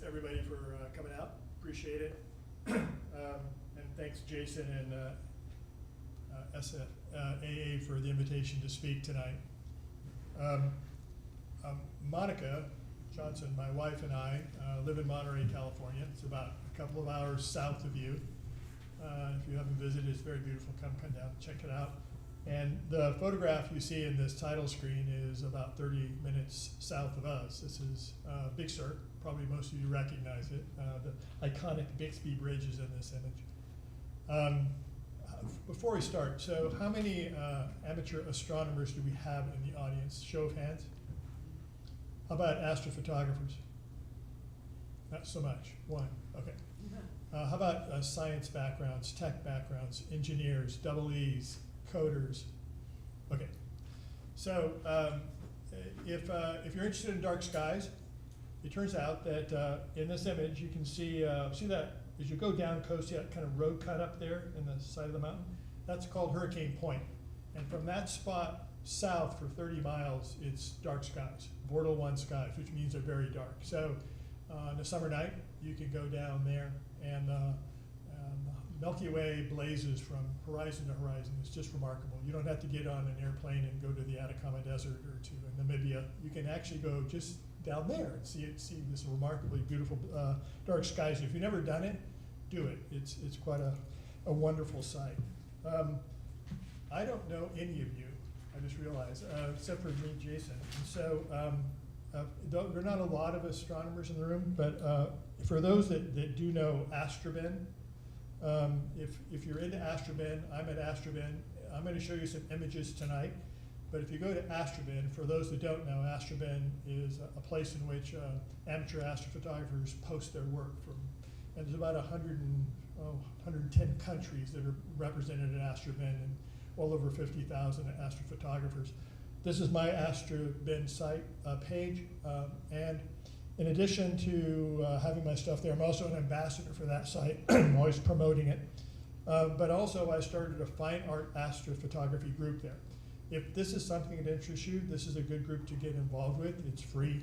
everybody for coming out. Appreciate it. And thanks Jason and SFAA for the invitation to speak tonight. Monica Johnson, my wife, and I live in Monterey, California. It's about a couple of hours south of you. If you haven't visited, it's very beautiful. Come down, check it out. And the photograph you see in this title screen is about 30 minutes south of us. This is Big Sur. Probably most of you recognize it. The iconic Bixby Bridge is in this image. Before we start, so how many amateur astronomers do we have in the audience? Show of hands. How about astrophotographers? Not so much. One. Okay. How about science backgrounds, tech backgrounds, engineers, double E's, coders? Okay. So if you're interested in dark skies, it turns out that in this image you can see that as you go down coast, you have that kind of road cut up there in the side of the mountain. That's called Hurricane Point. And from that spot south for 30 miles, it's dark skies, Bortle 1 skies, which means they're very dark. So on a summer night, you can go down there and the Milky Way blazes from horizon to horizon. It's just remarkable. You don't have to get on an airplane and go to the Atacama Desert or to Namibia. You can actually go just down there and see this remarkably beautiful dark skies. If you've never done it, do it. It's quite a wonderful sight. I don't know any of you, I just realized, except for me, Jason. And so there are not a lot of astronomers in the room, but for those that do know Astroben, if you're into Astroben, I'm at Astroben. I'm going to show you some images tonight. But if you go to Astroben, for those that don't know, Astroben is a place in which amateur astrophotographers post their work from, and there's about 110 countries that are represented at Astroben and well over 50,000 astrophotographers. This is my Astroben site page, and in addition to having my stuff there, I'm also an ambassador for that site. I'm always promoting it. But also I started a fine art astrophotography group there. If this is something that interests you, this is a good group to get involved with. It's free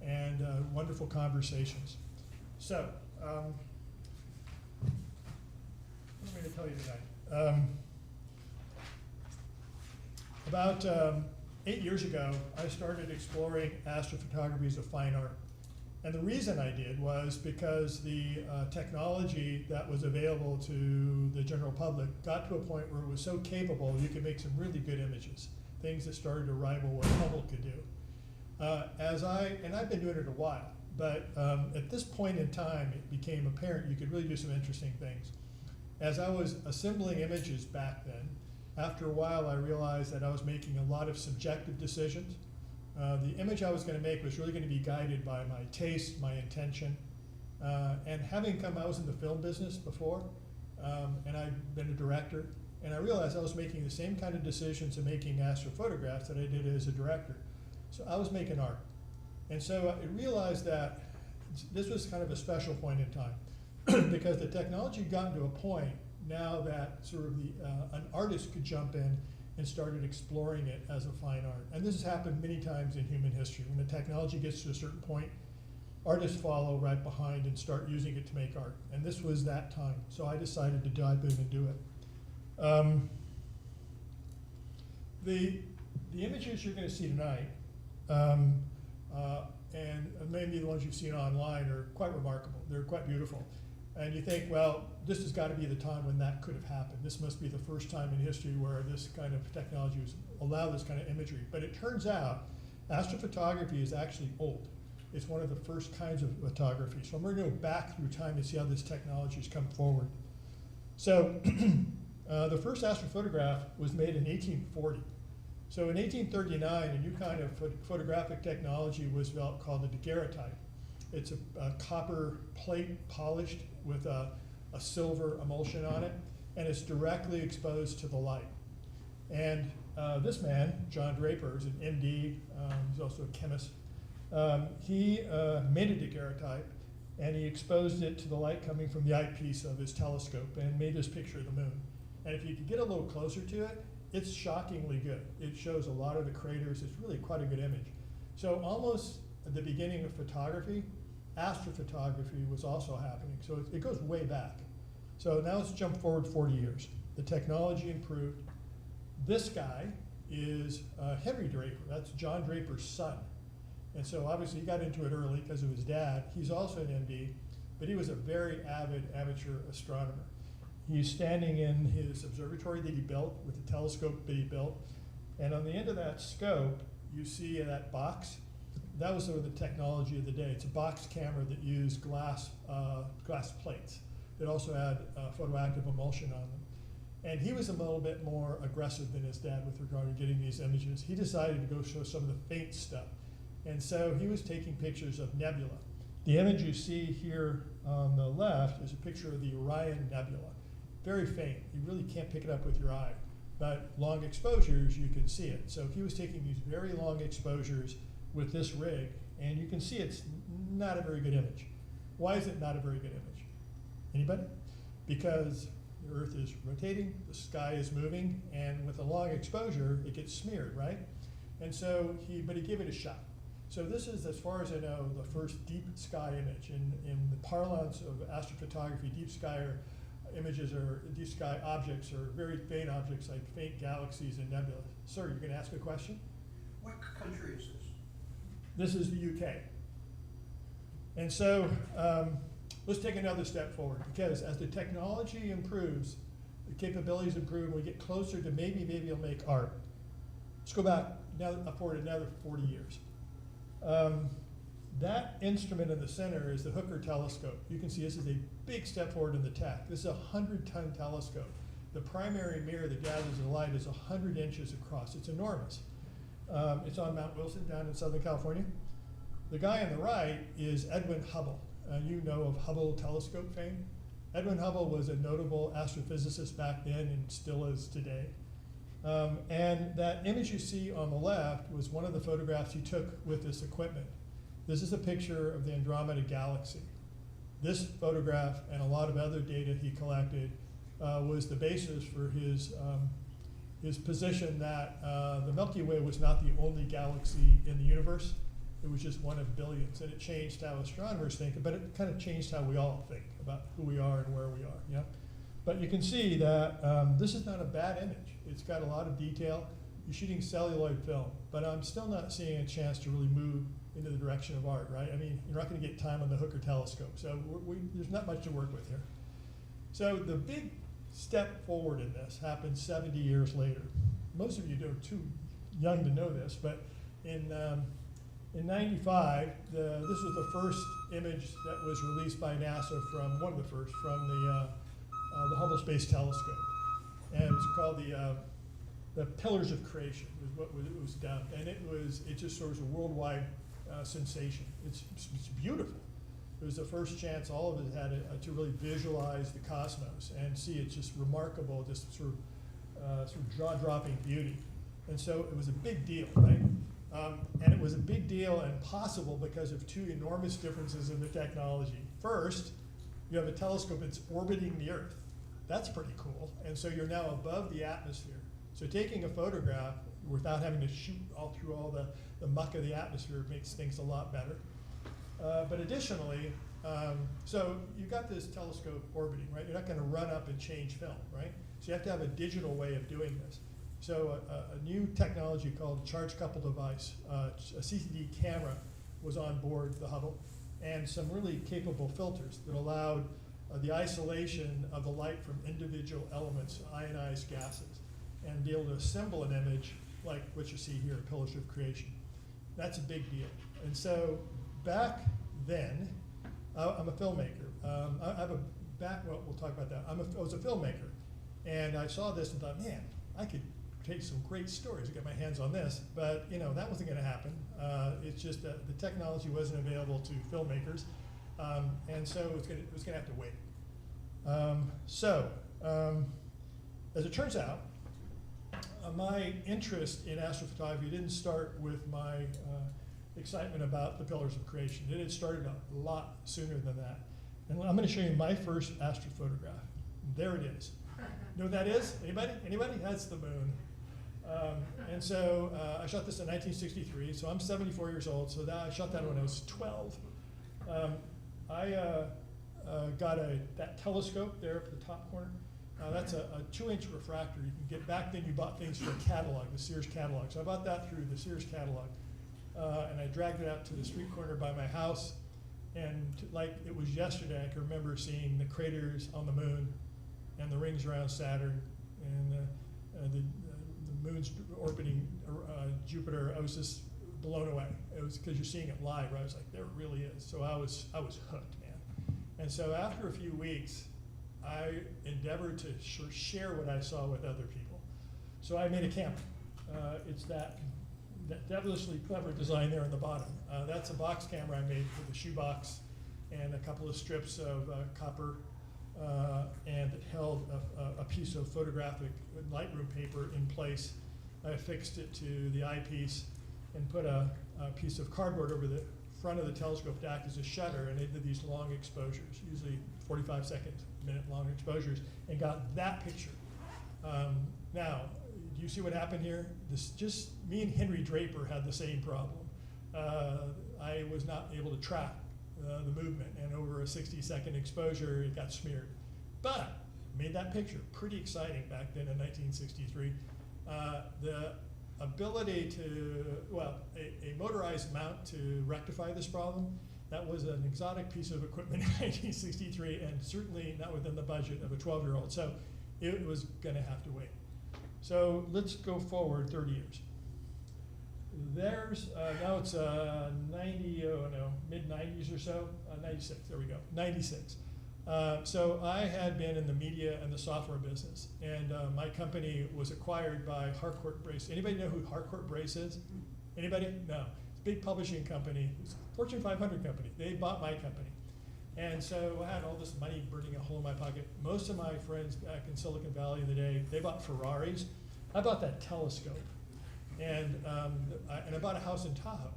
and wonderful conversations. So, what am I going to tell you tonight? About 8 years ago, I started exploring astrophotography as a fine art. And the reason I did was because the technology that was available to the general public got to a point where it was so capable you could make some really good images, things that started to rival what Hubble could do. And I've been doing it a while, but at this point in time it became apparent you could really do some interesting things. As I was assembling images back then, after a while I realized that I was making a lot of subjective decisions. The image I was going to make was really going to be guided by my taste, my intention, and I was in the film business before, and I'd been a director, and I realized I was making the same kind of decisions in making astrophotographs that I did as a director. So I was making art. And so I realized that this was kind of a special point in time because the technology had gotten to a point now that sort of an artist could jump in and started exploring it as a fine art. And this has happened many times in human history. When the technology gets to a certain point, artists follow right behind and start using it to make art. And this was that time. So I decided to dive in and do it. The images you're going to see tonight, and maybe the ones you've seen online, are quite remarkable. They're quite beautiful. And you think, well, this has got to be the time when that could have happened. This must be the first time in history where this kind of technology was allowed this kind of imagery. But it turns out astrophotography is actually old. It's one of the first kinds of photography. So I'm going to go back through time and see how this technology has come forward. So the first astrophotograph was made in 1840. So in 1839, a new kind of photographic technology was developed called the daguerreotype. It's a copper plate polished with a silver emulsion on it, and it's directly exposed to the light. And this man, John Draper, is an MD, he's also a chemist. He made a daguerreotype, and he exposed it to the light coming from the eyepiece of his telescope and made this picture of the moon. And if you could get a little closer to it, it's shockingly good. It shows a lot of the craters. It's really quite a good image. So almost at the beginning of photography, astrophotography was also happening. So it goes way back. So now let's jump forward 40 years. The technology improved. This guy is Henry Draper. That's John Draper's son. And so obviously he got into it early because of his dad. He's also an MD, but he was a very avid amateur astronomer. He's standing in his observatory that he built with the telescope that he built. And on the end of that scope, you see that box. That was sort of the technology of the day. It's a box camera that used glass plates that also had photoactive emulsion on them. And he was a little bit more aggressive than his dad with regard to getting these images. He decided to go show some of the faint stuff. And so he was taking pictures of nebula. The image you see here on the left is a picture of the Orion Nebula. Very faint. You really can't pick it up with your eye. But long exposures, you can see it. So he was taking these very long exposures with this rig, and you can see it's not a very good image. Why is it not a very good image? Anybody? Because the Earth is rotating, the sky is moving, and with a long exposure, it gets smeared, right? And so but he gave it a shot. So this is, as far as I know, the first deep sky image. In the parlance of astrophotography, deep sky images or deep sky objects are very faint objects like faint galaxies and nebula. Sir, you're going to ask a question? What country is this? This is the UK. And so let's take another step forward, because as the technology improves, the capabilities improve, and we get closer to maybe it'll make art. Let's go back now forward another 40 years. That instrument in the center is the Hooker telescope. You can see this is a big step forward in the tech. This is a 100-ton telescope. The primary mirror that gathers the light is 100 inches across. It's enormous. It's on Mount Wilson down in Southern California. The guy on the right is Edwin Hubble. You know of Hubble telescope fame. Edwin Hubble was a notable astrophysicist back then and still is today. And that image you see on the left was one of the photographs he took with this equipment. This is a picture of the Andromeda Galaxy. This photograph and a lot of other data he collected was the basis for his position that the Milky Way was not the only galaxy in the universe. It was just one of billions, and it changed how astronomers think, but it kind of changed how we all think about who we are and where we are. Yeah? But you can see that this is not a bad image. It's got a lot of detail. You're shooting celluloid film, but I'm still not seeing a chance to really move into the direction of art, right? I mean, you're not going to get time on the Hooker telescope, so there's not much to work with here. So the big step forward in this happened 70 years later. Most of you are too young to know this, but in 95, this was the first image that was released by NASA from, one of the first, from the Hubble Space Telescope. And it was called the Pillars of Creation, was what it was dubbed. And it just sort of was a worldwide sensation. It's beautiful. It was the first chance all of us had to really visualize the cosmos and see it's just remarkable, just sort of jaw-dropping beauty. And so it was a big deal, right? And it was a big deal and possible because of two enormous differences in the technology. First, you have a telescope that's orbiting the Earth. That's pretty cool. And so you're now above the atmosphere. So taking a photograph without having to shoot all through all the muck of the atmosphere makes things a lot better. But additionally, so you've got this telescope orbiting, right? You're not going to run up and change film, right? So you have to have a digital way of doing this. So a new technology called charge couple device, a CCD camera was on board the Hubble, and some really capable filters that allowed the isolation of the light from individual elements, ionized gases, and be able to assemble an image like what you see here, Pillars of Creation. That's a big deal. And so back then, I'm a filmmaker. I have well, we'll talk about that. I was a filmmaker, and I saw this and thought, man, I could take some great stories to get my hands on this, but that wasn't going to happen. It's just that the technology wasn't available to filmmakers, and so it was going to have to wait. As it turns out, my interest in astrophotography didn't start with my excitement about the Pillars of Creation. It had started a lot sooner than that. And I'm going to show you my first astrophotograph. There it is. You know what that is? Anybody? Anybody? That's the moon. And so I shot this in 1963, so I'm 74 years old, so I shot that when I was 12. I got that telescope there up at the top corner. That's a 2-inch refractor. You can get, back then you bought things for a catalog, the Sears catalog. So I bought that through the Sears catalog. And I dragged it out to the street corner by my house. And like it was yesterday, I can remember seeing the craters on the moon and the rings around Saturn and the moon's orbiting Jupiter. I was just blown away. It was because you're seeing it live, right? I was like, there it really is. So I was hooked, man. And so after a few weeks, I endeavored to share what I saw with other people. So I made a camera. It's that devilishly clever design there on the bottom. That's a box camera I made with a shoebox and a couple of strips of copper, and it held a piece of photographic Lightroom paper in place. I fixed it to the eyepiece and put a piece of cardboard over the front of the telescope to act as a shutter, and it did these long exposures, usually 45-second, minute-long exposures, and got that picture. Now, do you see what happened here? Just me and Henry Draper had the same problem. I was not able to track the movement, and over a 60-second exposure, it got smeared. But made that picture pretty exciting back then in 1963. The ability to, well, a motorized mount to rectify this problem, that was an exotic piece of equipment in 1963, and certainly not within the budget of a 12-year-old. So it was going to have to wait. So let's go forward 30 years. There's, now it's mid-90s or so, 96, there we go, 96. So I had been in the media and the software business, and my company was acquired by Harcourt Brace. Anybody know who Harcourt Brace is? Anybody? No. It's a big publishing company. It's a Fortune 500 company. They bought my company. And so I had all this money burning a hole in my pocket. Most of my friends back in Silicon Valley in the day, they bought Ferraris. I bought that telescope. And I bought a house in Tahoe.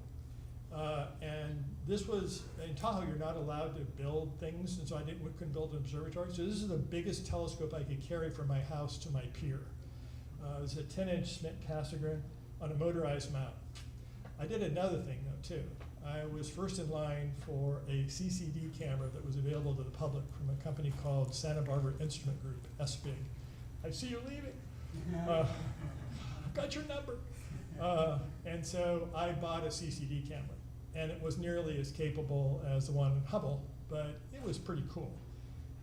And this was, in Tahoe, you're not allowed to build things, and so couldn't build an observatory. So this is the biggest telescope I could carry from my house to my pier. It was a 10-inch Schmidt Cassegrain on a motorized mount. I did another thing, though, too. I was first in line for a CCD camera that was available to the public from a company called Santa Barbara Instrument Group, SBIG. I see you leaving. I've got your number. And so I bought a CCD camera, and it was nearly as capable as the one in Hubble, but it was pretty cool.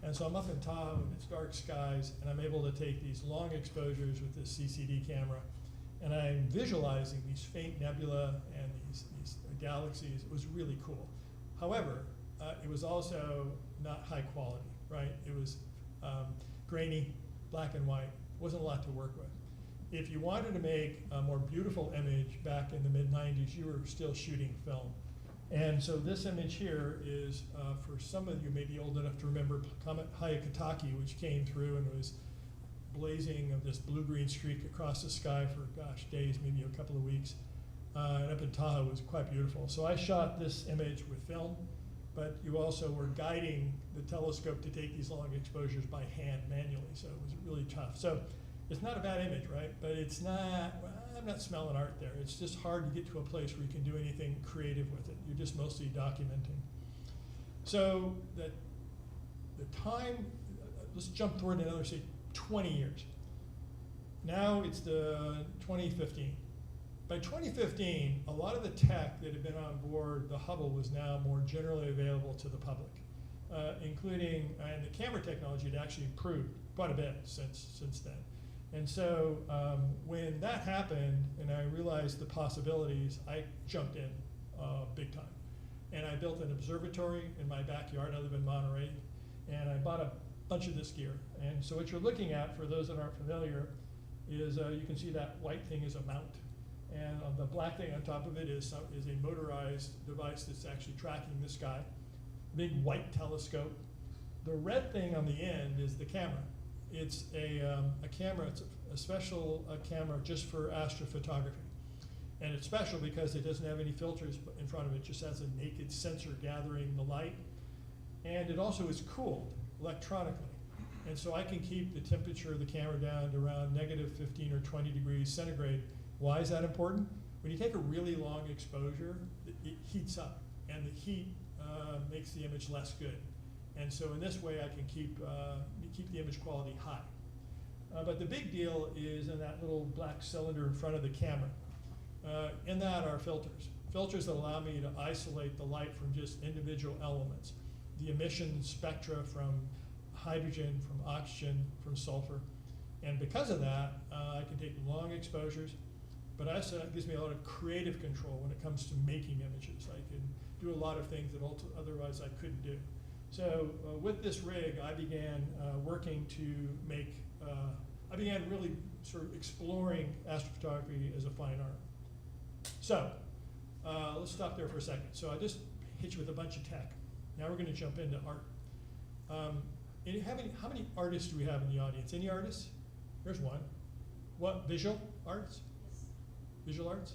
And so I'm up in Tahoe, and it's dark skies, and I'm able to take these long exposures with this CCD camera, and I'm visualizing these faint nebula and these galaxies. It was really cool. However, it was also not high quality, right? It was grainy, black and white, wasn't a lot to work with. If you wanted to make a more beautiful image back in the mid-90s, you were still shooting film. And so this image here is, for some of you may be old enough to remember Comet Hyakutake, which came through and was blazing of this blue-green streak across the sky for, gosh, days, maybe a couple of weeks. And up in Tahoe, it was quite beautiful. So I shot this image with film, but you also were guiding the telescope to take these long exposures by hand manually, so it was really tough. So it's not a bad image, right? But it's not, well, I'm not smelling art there. It's just hard to get to a place where you can do anything creative with it. You're just mostly documenting. So the time, let's jump toward another, say, 20 years. Now it's the 2015. By 2015, a lot of the tech that had been on board the Hubble was now more generally available to the public, including, and the camera technology had actually improved quite a bit since then. And so when that happened and I realized the possibilities, I jumped in big time. And I built an observatory in my backyard. I live in Monterey. And I bought a bunch of this gear. And so what you're looking at, for those that aren't familiar, is you can see that white thing is a mount. And the black thing on top of it is a motorized device that's actually tracking the sky. Big white telescope. The red thing on the end is the camera. It's a camera, it's a special camera just for astrophotography. And it's special because it doesn't have any filters in front of it, just has a naked sensor gathering the light. And it also is cooled electronically. And so I can keep the temperature of the camera down to around -15 or 20 degrees centigrade. Why is that important? When you take a really long exposure, it heats up. And the heat makes the image less good. And so in this way, I can keep the image quality high. But the big deal is in that little black cylinder in front of the camera. In that are filters. Filters that allow me to isolate the light from just individual elements. The emission spectra from hydrogen, from oxygen, from sulfur. And because of that, I can take long exposures, but also it gives me a lot of creative control when it comes to making images. I can do a lot of things that otherwise I couldn't do. So with this rig, I began working to make, I began really sort of exploring astrophotography as a fine art. So let's stop there for a second. So I just hit you with a bunch of tech. Now we're going to jump into art. How many artists do we have in the audience? Any artists? There's one. What, visual arts? Yes. Visual arts?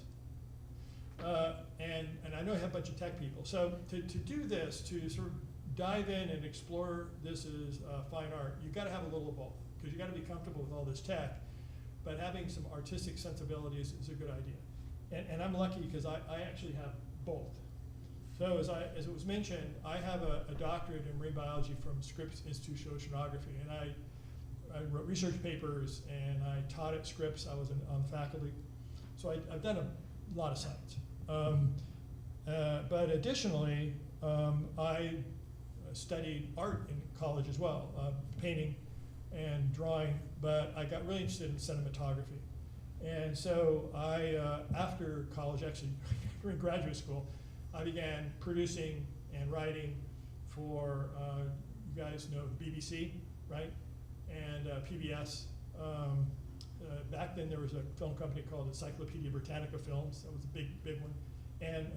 And I know I have a bunch of tech people. So to do this, to sort of dive in and explore this as fine art, you've got to have a little of both, because you've got to be comfortable with all this tech, but having some artistic sensibilities is a good idea. And I'm lucky because I actually have both. So as it was mentioned, I have a doctorate in marine biology from Scripps Institute of Oceanography, and I wrote research papers and I taught at Scripps. I was on faculty. So I've done a lot of science. But additionally, I studied art in college as well, painting and drawing, but I got really interested in cinematography. And so after college, actually during graduate school, I began producing and writing for, you guys know the BBC, right? And PBS. Back then there was a film company called Encyclopedia Britannica Films. That was a big one. And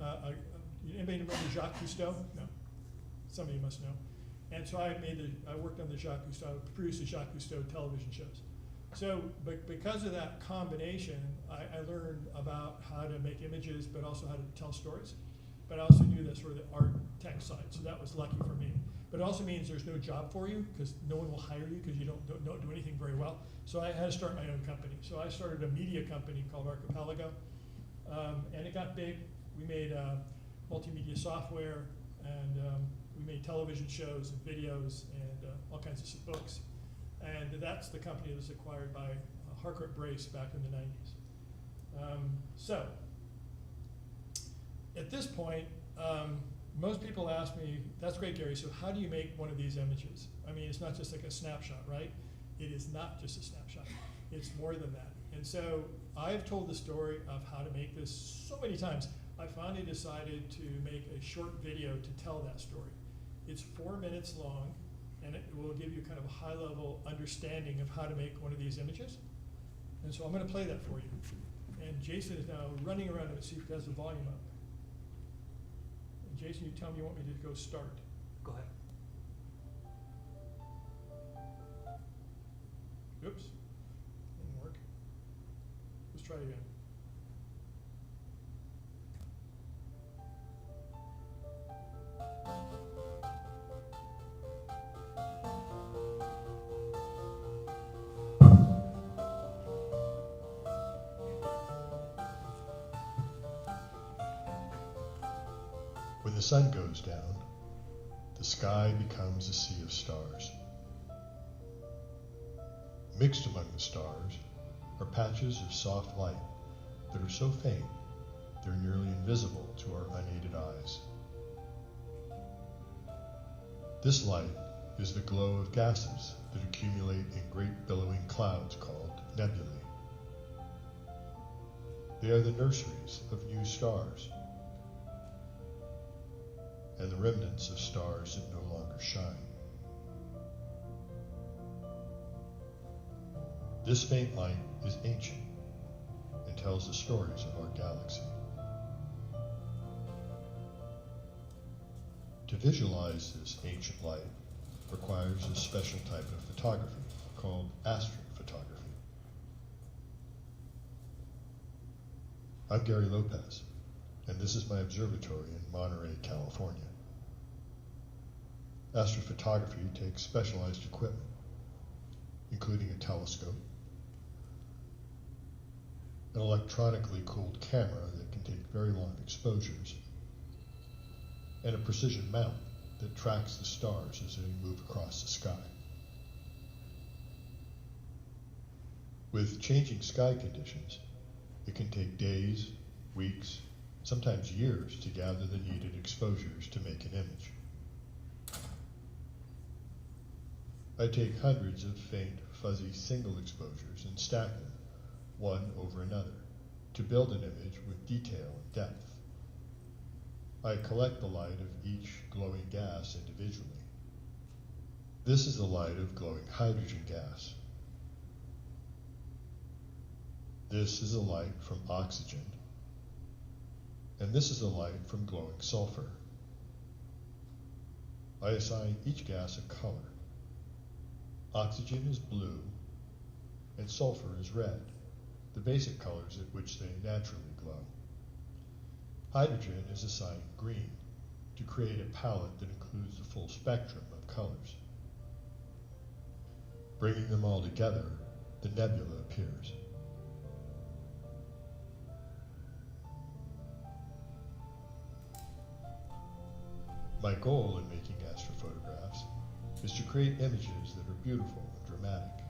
anybody remember Jacques Cousteau? No. Some of you must know. And so I worked on the Jacques Cousteau, produced the Jacques Cousteau television shows. So, but because of that combination, I learned about how to make images, but also how to tell stories. But I also knew the sort of the art tech side, so that was lucky for me. But it also means there's no job for you, because no one will hire you because you don't do anything very well. So I had to start my own company. So I started a media company called Archipelago, and it got big. We made multimedia software, and we made television shows and videos and all kinds of books. And that's the company that was acquired by Harcourt Brace back in the 90s. So at this point, most people ask me, that's great, Gary, so how do you make one of these images? I mean, it's not just like a snapshot, right? It is not just a snapshot. It's more than that. And so I've told the story of how to make this so many times. I finally decided to make a short video to tell that story. It's 4 minutes long, and it will give you kind of a high-level understanding of how to make one of these images. And so I'm going to play that for you. And Jason is now running around to see if he has the volume up. And Jason, you tell me you want me to go start. Go ahead. Oops, didn't work. Let's try again. When the sun goes down, the sky becomes a sea of stars. Mixed among the stars are patches of soft light that are so faint they're nearly invisible to our unaided eyes. This light is the glow of gases that accumulate in great billowing clouds called nebulae. They are the nurseries of new stars, and the remnants of stars that no longer shine. This faint light is ancient and tells the stories of our galaxy. To visualize this ancient light requires a special type of photography called astrophotography. I'm Gary Lopez, and this is my observatory in Monterey, California. Astrophotography takes specialized equipment, including a telescope, an electronically cooled camera that can take very long exposures, and a precision mount that tracks the stars as they move across the sky. With changing sky conditions, it can take days, weeks, sometimes years to gather the needed exposures to make an image. I take hundreds of faint, fuzzy single exposures and stack them, one over another, to build an image with detail and depth. I collect the light of each glowing gas individually. This is the light of glowing hydrogen gas. This is the light from oxygen. And this is the light from glowing sulfur. I assign each gas a color. Oxygen is blue, and sulfur is red, the basic colors at which they naturally glow. Hydrogen is assigned green, to create a palette that includes the full spectrum of colors. Bringing them all together, the nebula appears. My goal in making astrophotographs is to create images that are beautiful and dramatic.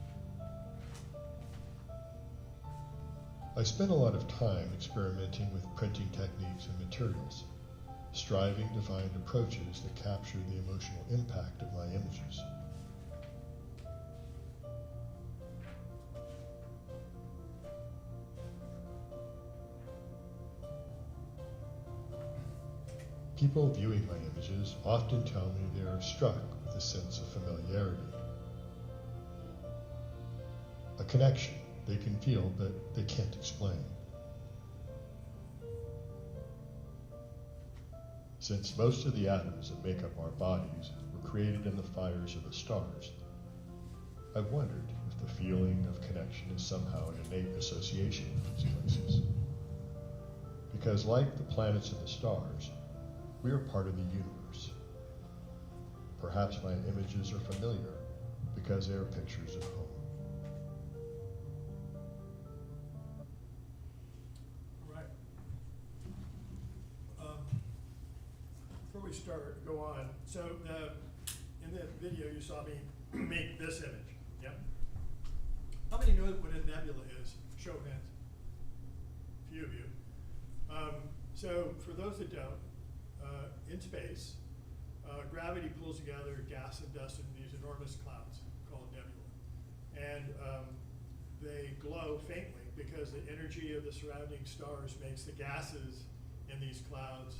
I spend a lot of time experimenting with printing techniques and materials, striving to find approaches that capture the emotional impact of my images. People viewing my images often tell me they are struck with a sense of familiarity, a connection they can feel but they can't explain. Since most of the atoms that make up our bodies were created in the fires of the stars, I've wondered if the feeling of connection is somehow an innate association with these places. Because like the planets and the stars, we are part of the universe. Perhaps my images are familiar because they are pictures of home. All right. Before we go on, so in the video you saw me make this image, yep. How many know what a nebula is? Show of hands. A few of you. So for those that don't, in space, gravity pulls together gas and dust into these enormous clouds called nebula. And they glow faintly because the energy of the surrounding stars makes the gases in these clouds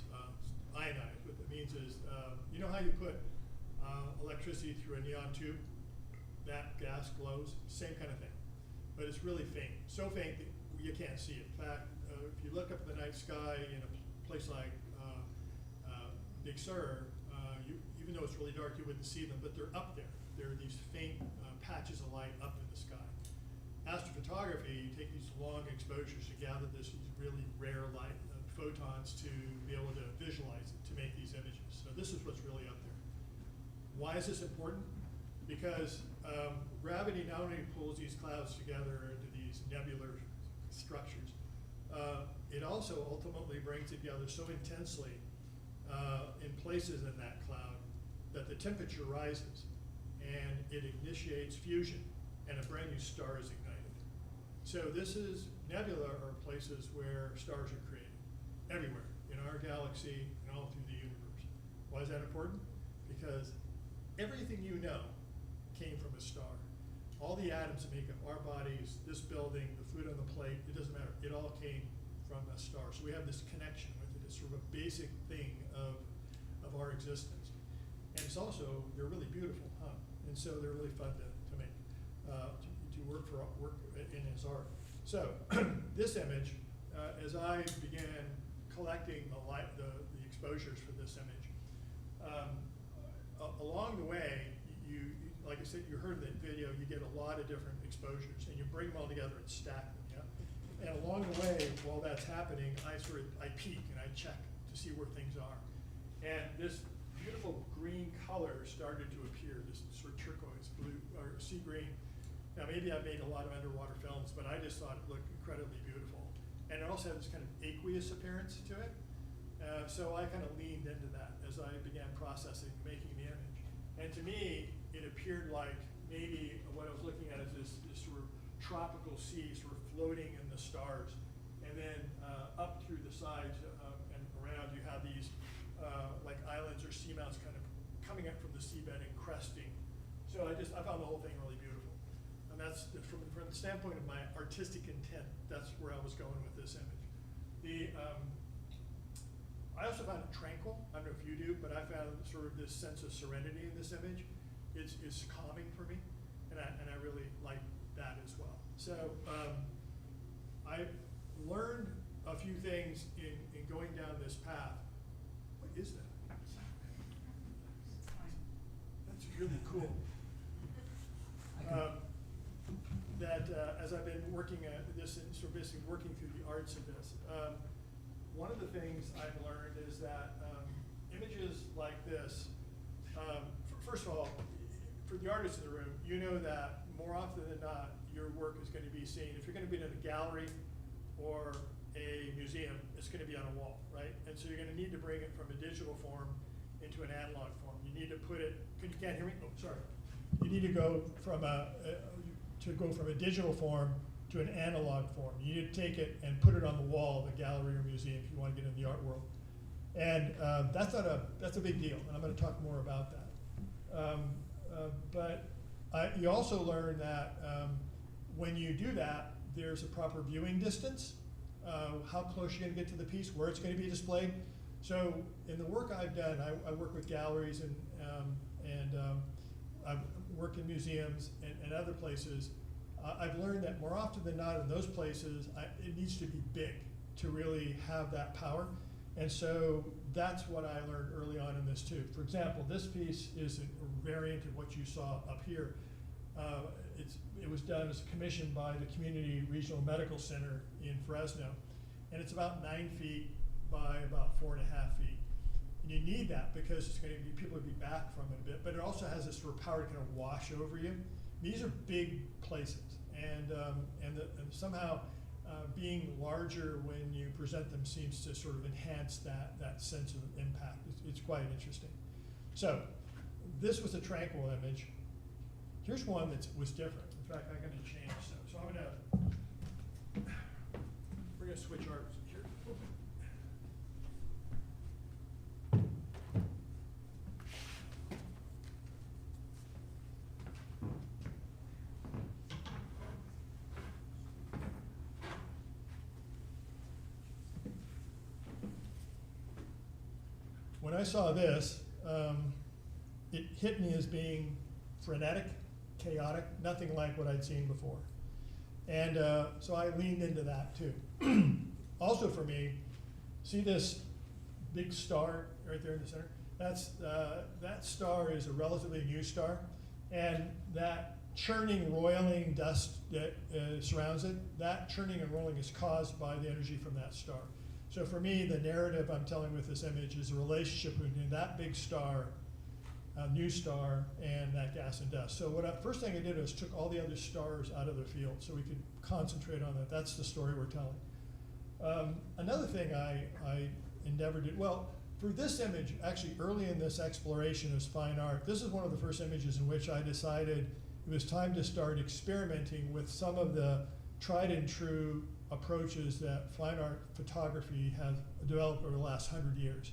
ionized. What that means is, you know how you put electricity through a neon tube? That gas glows, same kind of thing. But it's really faint, so faint that you can't see it. In fact, if you look up in the night sky in a place like Big Sur, even though it's really dark, you wouldn't see them, but they're up there. There are these faint patches of light up in the sky. Astrophotography, you take these long exposures to gather these really rare light photons to be able to visualize it, to make these images. So this is what's really up there. Why is this important? Because gravity not only pulls these clouds together into these nebular structures, it also ultimately brings it together so intensely in places in that cloud that the temperature rises and it initiates fusion and a brand new star is ignited. So nebula are places where stars are created, everywhere, in our galaxy and all through the universe. Why is that important? Because everything you know came from a star. All the atoms that make up our bodies, this building, the food on the plate, it doesn't matter. It all came from a star. So we have this connection with it. It's sort of a basic thing of our existence. And it's also, they're really beautiful, huh? And so they're really fun to make, to work in his art. So this image, as I began collecting the exposures for this image, along the way, like I said, you heard in the video, you get a lot of different exposures, and you bring them all together and stack them, yeah? And along the way, while that's happening, I peek and I check to see where things are. And this beautiful green color started to appear, this sort of turquoise blue, or sea green. Now maybe I made a lot of underwater films, but I just thought it looked incredibly beautiful. And it also had this kind of aqueous appearance to it. So I kind of leaned into that as I began processing, making the image. And to me, it appeared like maybe what I was looking at is this sort of tropical sea sort of floating in the stars. And then up through the sides and around, you have these like islands or seamounts kind of coming up from the seabed and cresting. So I found the whole thing really beautiful. And that's, from the standpoint of my artistic intent, that's where I was going with this image. I also found it tranquil. I don't know if you do, but I found sort of this sense of serenity in this image. It's calming for me, and I really like that as well. So I learned a few things in going down this path. What is that? That's really cool. As I've been working at this, sort of basically working through the arts of this, one of the things I've learned is that images like this, first of all, for the artists in the room, you know that more often than not, your work is going to be seen. If you're going to be in a gallery or a museum, it's going to be on a wall, right? And so you're going to need to bring it from a digital form into an analog form. You need to put it, you can't hear me? Oh, sorry. You need to go from a digital form to an analog form. You need to take it and put it on the wall of a gallery or museum if you want to get in the art world. And that's a big deal, and I'm going to talk more about that. But you also learn that when you do that, there's a proper viewing distance, how close you're going to get to the piece, where it's going to be displayed. So in the work I've done, I work with galleries and I've worked in museums and other places. I've learned that more often than not in those places, it needs to be big to really have that power. And so that's what I learned early on in this too. For example, this piece is a variant of what you saw up here. It was done as a commission by the Community Regional Medical Center in Fresno. And it's about 9 feet by about 4.5 feet. And you need that because it's going to be, people will be back from it a bit, but it also has this sort of power to kind of wash over you. These are big places, and somehow being larger when you present them seems to sort of enhance that sense of impact. It's quite interesting. So this was a tranquil image. Here's one that was different. In fact, I'm going to change some. So we're going to switch arts here. When I saw this, it hit me as being frenetic, chaotic, nothing like what I'd seen before. And so I leaned into that too. Also for me, see this big star right there in the center? That star is a relatively new star, and that churning, roiling dust that surrounds it, that churning and rolling is caused by the energy from that star. So for me, the narrative I'm telling with this image is a relationship between that big star, new star, and that gas and dust. So first thing I did was took all the other stars out of the field so we could concentrate on that. That's the story we're telling. Another thing I endeavored to, well, for this image, actually early in this exploration of fine art, this is one of the first images in which I decided it was time to start experimenting with some of the tried and true approaches that fine art photography has developed over the last 100 years.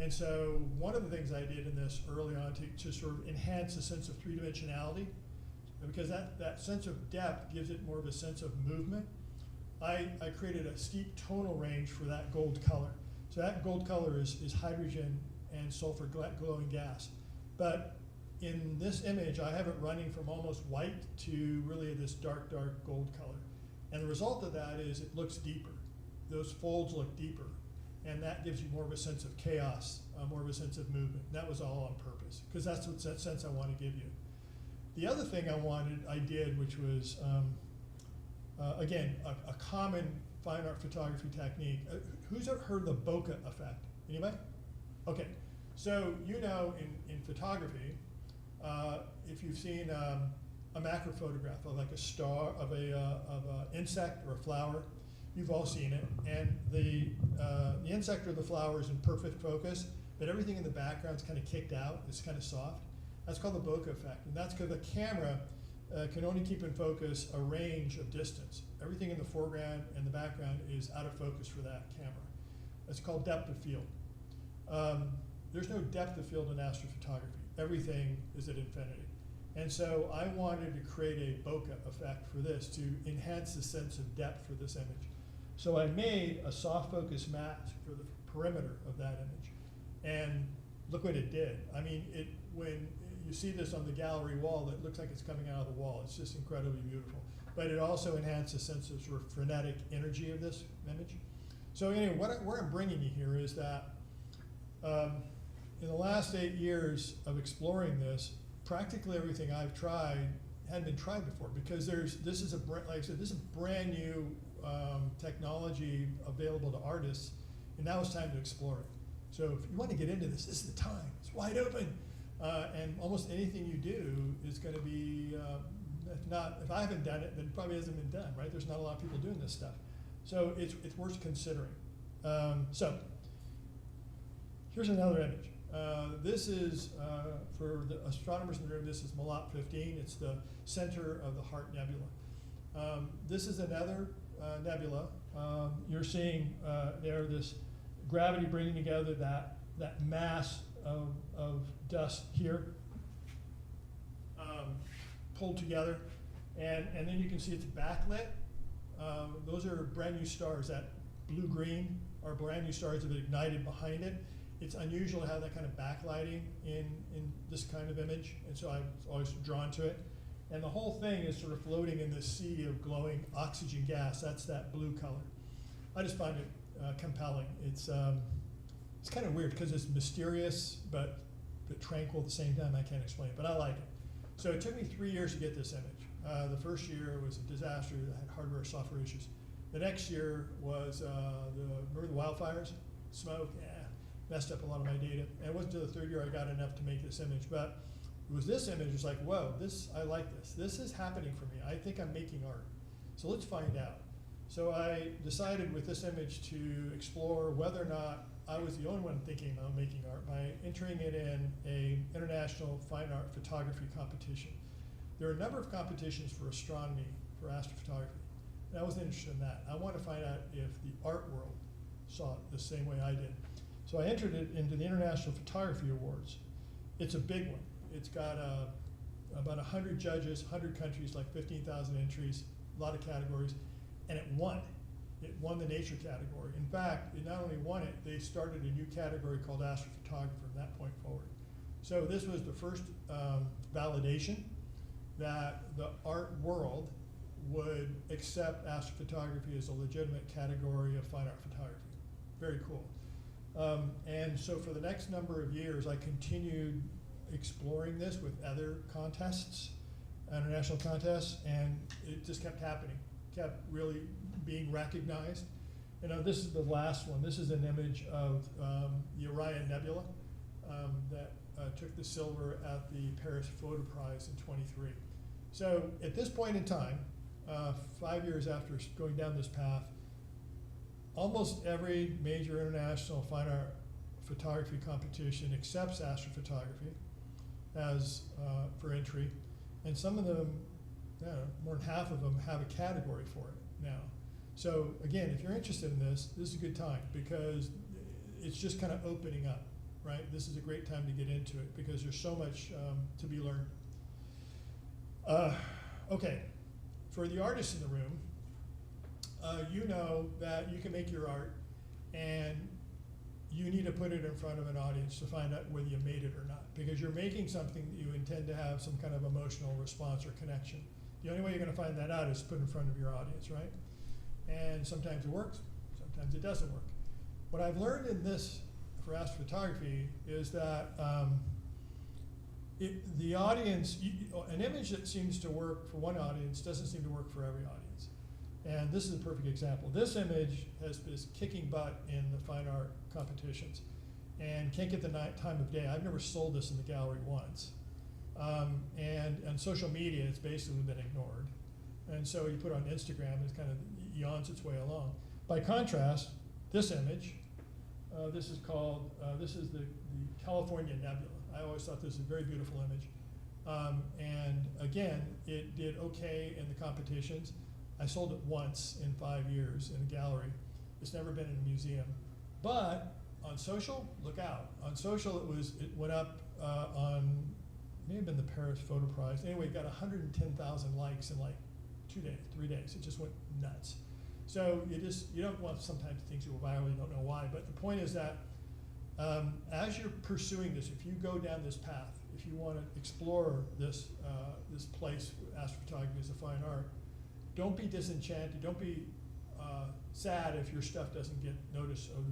And so one of the things I did in this early on to sort of enhance a sense of three-dimensionality, because that sense of depth gives it more of a sense of movement, I created a steep tonal range for that gold color. So that gold color is hydrogen and sulfur glowing gas. But in this image, I have it running from almost white to really this dark, dark gold color. And the result of that is it looks deeper. Those folds look deeper. And that gives you more of a sense of chaos, more of a sense of movement. That was all on purpose, because that's what that sense I want to give you. The other thing I did, which was, again, a common fine art photography technique. Who's ever heard of the bokeh effect? Anybody? Okay, so you know in photography, if you've seen a macro photograph of like a star, of a insect or a flower, You've all seen it. And the insect or the flower is in perfect focus, but everything in the background is kind of kicked out. It's kind of soft. That's called the bokeh effect. And that's because the camera can only keep in focus a range of distance. Everything in the foreground and the background is out of focus for that camera. It's called depth of field. There's no depth of field in astrophotography. Everything is at infinity. And so I wanted to create a bokeh effect for this to enhance the sense of depth for this image. So I made a soft focus mask for the perimeter of that image. And look what it did. I mean, when you see this on the gallery wall, it looks like it's coming out of the wall. It's just incredibly beautiful. But it also enhanced the sense of sort of frenetic energy of this image. So anyway, where I'm bringing you here is that in the last 8 years of exploring this, practically everything I've tried hadn't been tried before, because this is a brand new technology available to artists, and now it's time to explore it. So if you want to get into this, this is the time. It's wide open, and almost anything you do is going to be, if I haven't done it, then it probably hasn't been done, right? There's not a lot of people doing this stuff. So it's worth considering. So here's another image. This is, for the astronomers in the room, this is Malot 15. It's the center of the Heart Nebula. This is another nebula. You're seeing there this gravity bringing together that mass of dust here, pulled together. And then you can see it's backlit. Those are brand new stars. That blue-green are brand new stars that have ignited behind it. It's unusual to have that kind of backlighting in this kind of image, and so I was always drawn to it. And the whole thing is sort of floating in this sea of glowing oxygen gas. That's that blue color. I just find it compelling. It's kind of weird because it's mysterious but tranquil at the same time. I can't explain it, but I like it. So it took me 3 years to get this image. The first year was a disaster. I had hardware, software issues. The next year was remember the wildfires, smoke, messed up a lot of my data. And it wasn't until the third year I got enough to make this image. But it was this image, it was like, whoa, I like this. This is happening for me. I think I'm making art. So let's find out. So I decided with this image to explore whether or not I was the only one thinking about making art by entering it in an international fine art photography competition. There are a number of competitions for astronomy, for astrophotography. And I wasn't interested in that. I wanted to find out if the art world saw it the same way I did. So I entered it into the International Photography Awards. It's a big one. It's got about 100 judges, 100 countries, like 15,000 entries, a lot of categories, and it won. It won the nature category. In fact, it not only won it, they started a new category called astrophotographer from that point forward. So this was the first validation that the art world would accept astrophotography as a legitimate category of fine art photography. Very cool. And so for the next number of years, I continued exploring this with other contests, international contests, and it just kept happening, kept really being recognized. You know, this is the last one. This is an image of the Orion Nebula that took the silver at the Paris Photo Prize in '23. So at this point in time, 5 years after going down this path, almost every major international fine art photography competition accepts astrophotography as for entry, and some of them, more than half of them, have a category for it now. So again, if you're interested in this, this is a good time because it's just kind of opening up, right? This is a great time to get into it because there's so much to be learned. Okay, for the artists in the room, you know that you can make your art and you need to put it in front of an audience to find out whether you made it or not, because you're making something that you intend to have some kind of emotional response or connection. The only way you're going to find that out is to put it in front of your audience, right? And sometimes it works, sometimes it doesn't work. What I've learned in this for astrophotography is that the audience, an image that seems to work for one audience doesn't seem to work for every audience. And this is a perfect example. This image is kicking butt in the fine art competitions and can't get the time of day. I've never sold this in the gallery once. And on social media, it's basically been ignored. And so you put it on Instagram, it's kind of, yawns its way along. By contrast, this image, this is the California Nebula. I always thought this was a very beautiful image. And again, it did okay in the competitions. I sold it once in 5 years in a gallery. It's never been in a museum. But on social, look out. On social, it went up may have been the Paris Photo Prize. Anyway, it got 110,000 likes in like 2 days, 3 days. It just went nuts. So you don't want sometimes things go viral, you don't know why. But the point is that as you're pursuing this, if you go down this path, if you want to explore this place, astrophotography as a fine art, don't be disenchanted. Don't be sad if your stuff doesn't get notice of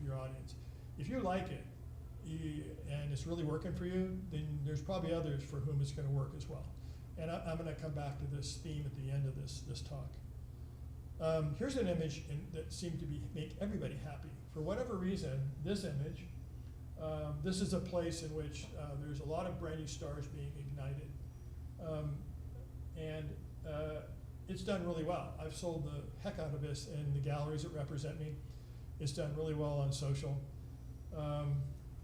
your audience. If you like it and it's really working for you, then there's probably others for whom it's going to work as well. And I'm going to come back to this theme at the end of this talk. Here's an image that seemed to make everybody happy. For whatever reason, this image, this is a place in which there's a lot of brand new stars being ignited. It's done really well. I've sold the heck out of this in the galleries that represent me. It's done really well on social.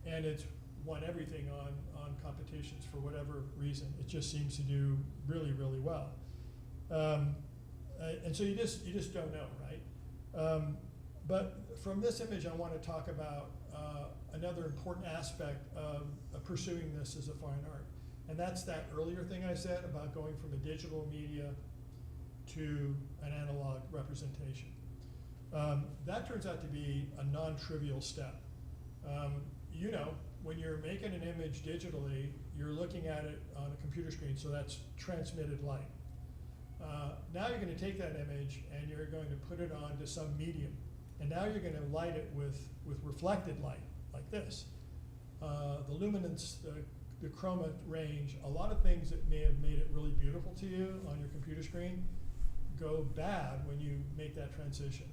And it's won everything on competitions for whatever reason. It just seems to do really, really well. And so you just don't know, right? But from this image, I want to talk about another important aspect of pursuing this as a fine art. And that's that earlier thing I said about going from a digital media to an analog representation. That turns out to be a non-trivial step. You know, when you're making an image digitally, you're looking at it on a computer screen, so that's transmitted light. Now you're going to take that image and you're going to put it onto some medium. And now you're going to light it with reflected light, like this. The luminance, the chroma range, a lot of things that may have made it really beautiful to you on your computer screen go bad when you make that transition.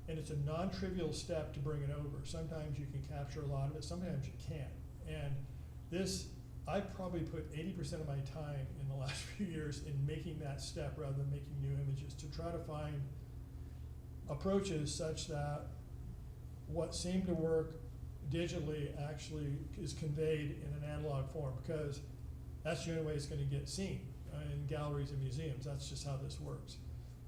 And it's a non-trivial step to bring it over. Sometimes you can capture a lot of it, sometimes you can't. And this, I probably put 80% of my time in the last few years in making that step rather than making new images, to try to find approaches such that what seemed to work digitally actually is conveyed in an analog form, because that's the only way it's going to get seen in galleries and museums. That's just how this works.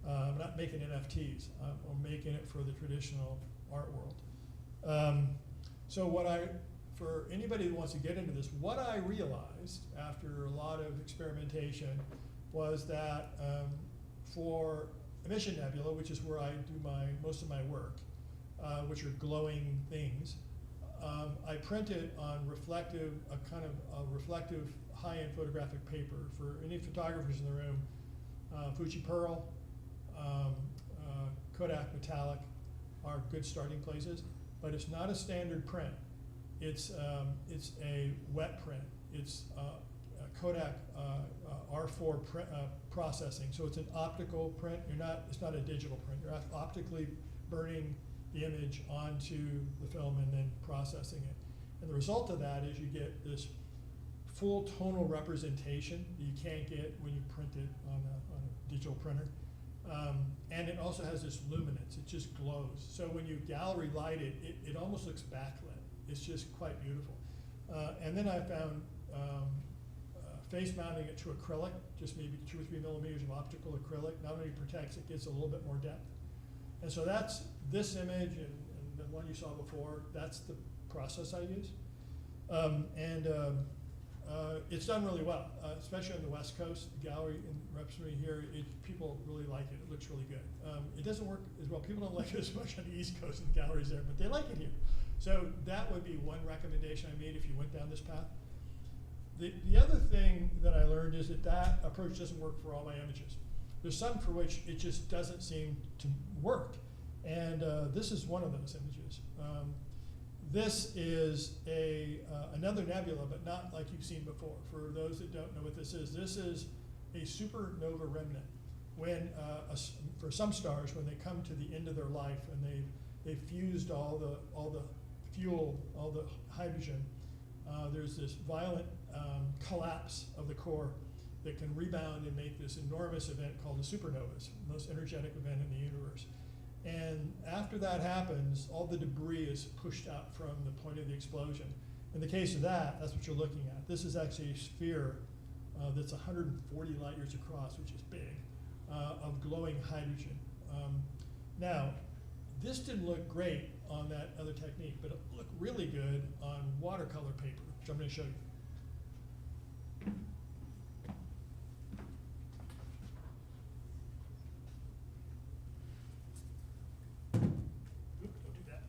I'm not making NFTs. I'm making it for the traditional art world. For anybody who wants to get into this, what I realized after a lot of experimentation was that for Emission Nebula, which is where I do most of my work, which are glowing things, I printed on a kind of reflective high-end photographic paper. For any photographers in the room, Fuji Pearl, Kodak Metallic are good starting places, but it's not a standard print. It's a wet print. It's Kodak R4 processing, so it's an optical print. It's not a digital print. You're optically burning the image onto the film and then processing it. And the result of that is you get this full tonal representation that you can't get when you print it on a digital printer. And it also has this luminance. It just glows. So when you gallery light it, it almost looks backlit. It's just quite beautiful. And then I found face mounting it to acrylic, just maybe 2 or 3 millimeters of optical acrylic. Not only protects, it gets a little bit more depth. And so that's this image and the one you saw before. That's the process I use. It's done really well, especially on the West Coast. The gallery in representing here, people really like it. It looks really good. It doesn't work as well. People don't like it as much on the East Coast in the galleries there, but they like it here. So that would be one recommendation I made if you went down this path. The other thing that I learned is that approach doesn't work for all my images. There's some for which it just doesn't seem to work. And this is one of those images. This is another nebula, but not like you've seen before. For those that don't know what this is a supernova remnant. When for some stars, when they come to the end of their life and they've fused all the fuel, all the hydrogen, there's this violent collapse of the core, that can rebound and make this enormous event called the supernovas, the most energetic event in the universe. And after that happens, all the debris is pushed out from the point of the explosion. In the case of that, that's what you're looking at. This is actually a sphere that's 140 light years across, which is big, of glowing hydrogen. Now, this didn't look great on that other technique, but it looked really good on watercolor paper, which I'm going to show you. Oop, don't do that.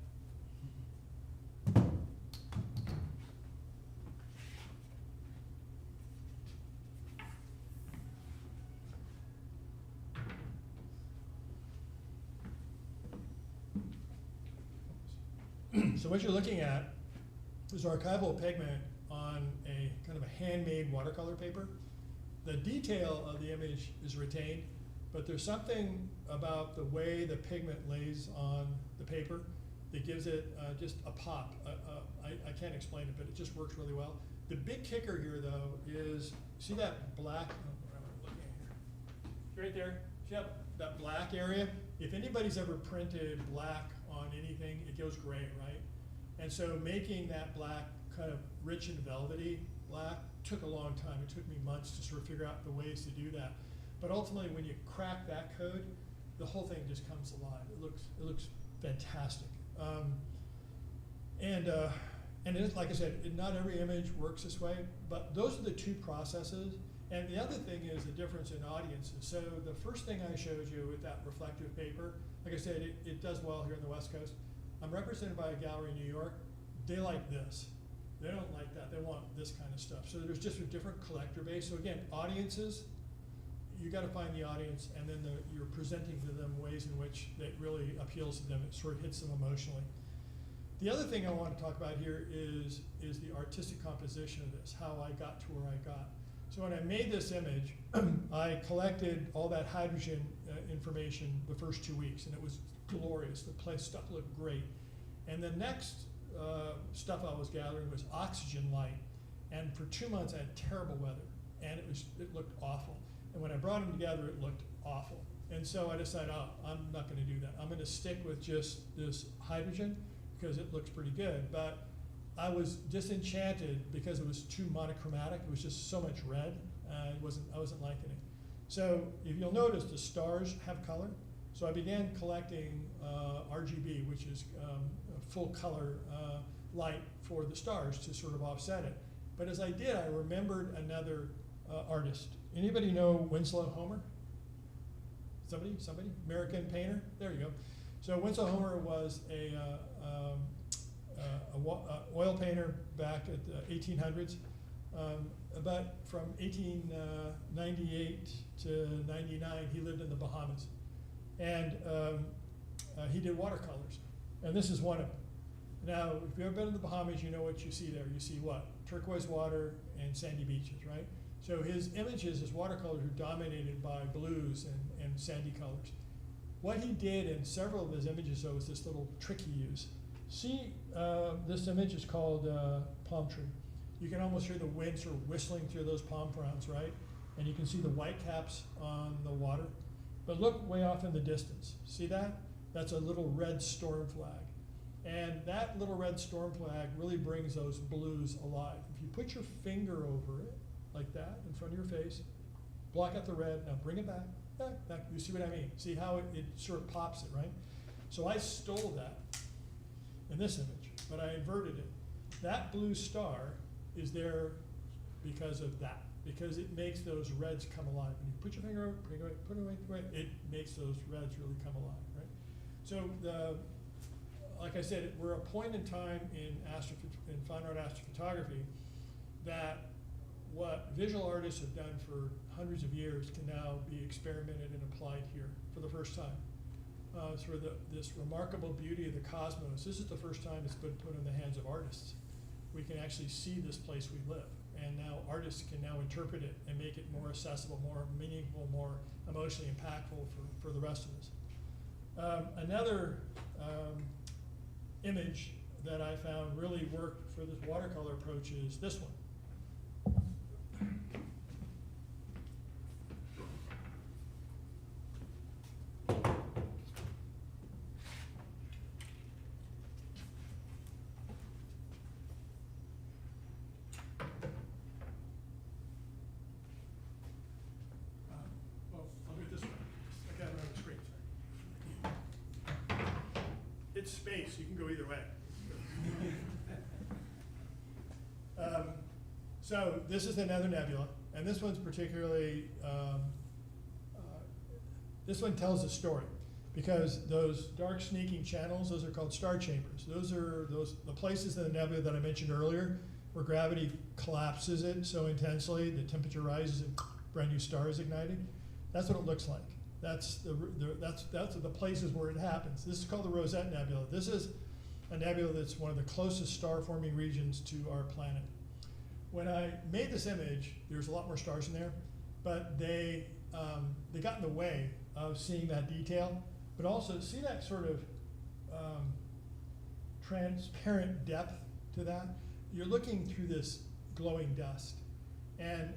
So what you're looking at is archival pigment on a kind of a handmade watercolor paper. The detail of the image is retained, but there's something about the way the pigment lays on the paper that gives it just a pop. I can't explain it, but it just works really well. The big kicker here, though, is see that black? Where am I looking at here? Right there. See that black area? If anybody's ever printed black on anything, it goes gray, right? And so making that black kind of rich and velvety black took a long time. It took me months to sort of figure out the ways to do that. But ultimately, when you crack that code, the whole thing just comes alive. It looks fantastic. And it is, like I said, not every image works this way, but those are the two processes. And the other thing is the difference in audiences. So the first thing I showed you with that reflective paper, like I said, it does well here on the West Coast. I'm represented by a gallery in New York. They like this. They don't like that. They want this kind of stuff. So there's just a different collector base. So again, audiences, you got to find the audience, and then you're presenting to them ways in which that really appeals to them. It sort of hits them emotionally. The other thing I want to talk about here is the artistic composition of this, how I got to where I got. So when I made this image, I collected all that hydrogen information the first 2 weeks, and it was glorious. The stuff looked great. And the next stuff I was gathering was oxygen light. And for 2 months, I had terrible weather, and it looked awful. And when I brought them together, it looked awful. And so I decided, oh, I'm not going to do that. I'm going to stick with just this hydrogen because it looks pretty good. But I was disenchanted because it was too monochromatic. It was just so much red. I wasn't liking it. So if you'll notice, the stars have color. So I began collecting RGB, which is full color light for the stars to sort of offset it. But as I did, I remembered another artist. Anybody know Winslow Homer? Somebody? American painter? There you go. So Winslow Homer was a oil painter back at the 1800s. But from 1898 to 99, he lived in the Bahamas. And he did watercolors. And this is one of them. Now, if you've ever been to the Bahamas, you know what you see there. You see what? Turquoise water and sandy beaches, right? So his images, his watercolors, are dominated by blues and sandy colors. What he did in several of his images, though, is this little trick he used. See, this image is called Palm Tree. You can almost hear the wind sort of whistling through those palm fronds, right? And you can see the white caps on the water. But look way off in the distance. See that? That's a little red storm flag. And that little red storm flag really brings those blues alive. If you put your finger over it, like that, in front of your face, block out the red, now bring it back, back. You see what I mean? See how it sort of pops it, right? So I stole that in this image, but I inverted it. That blue star is there because of that, because it makes those reds come alive. When you put your finger over, put it away, it makes those reds really come alive, right? So like I said, we're a point in time in fine art astrophotography that what visual artists have done for hundreds of years can now be experimented and applied here for the first time. For this remarkable beauty of the cosmos, this is the first time it's been put in the hands of artists. We can actually see this place we live, and now artists can now interpret it and make it more accessible, more meaningful, more emotionally impactful for the rest of us. Another image that I found really worked for this watercolor approach is this one. space. You can go either way. So this is another nebula, and this one's particularly, this one tells a story, because those dark sneaking channels, those are called star chambers. Those are the places in the nebula that I mentioned earlier, where gravity collapses it so intensely, the temperature rises and brand new star is ignited. That's what it looks like. That's the places where it happens. This is called the Rosette Nebula. This is a nebula that's one of the closest star-forming regions to our planet. When I made this image, there's a lot more stars in there, but they got in the way of seeing that detail, but also see that sort of transparent depth to that. You're looking through this glowing dust, and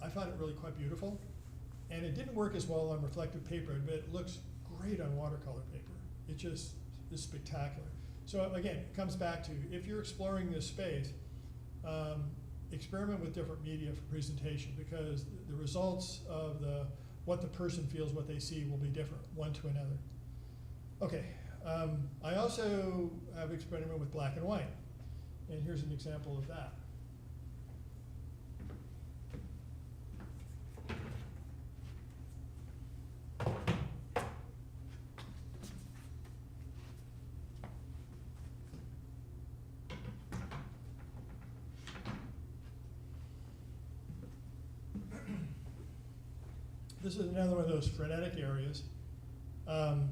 I found it really quite beautiful. And it didn't work as well on reflective paper, but it looks great on watercolor paper. It just is spectacular. So again, it comes back to, if you're exploring this space, experiment with different media for presentation, because the results of what the person feels, what they see, will be different one to another. Okay, I also have experimented with black and white, and here's an example of that. This is another one of those frenetic areas. In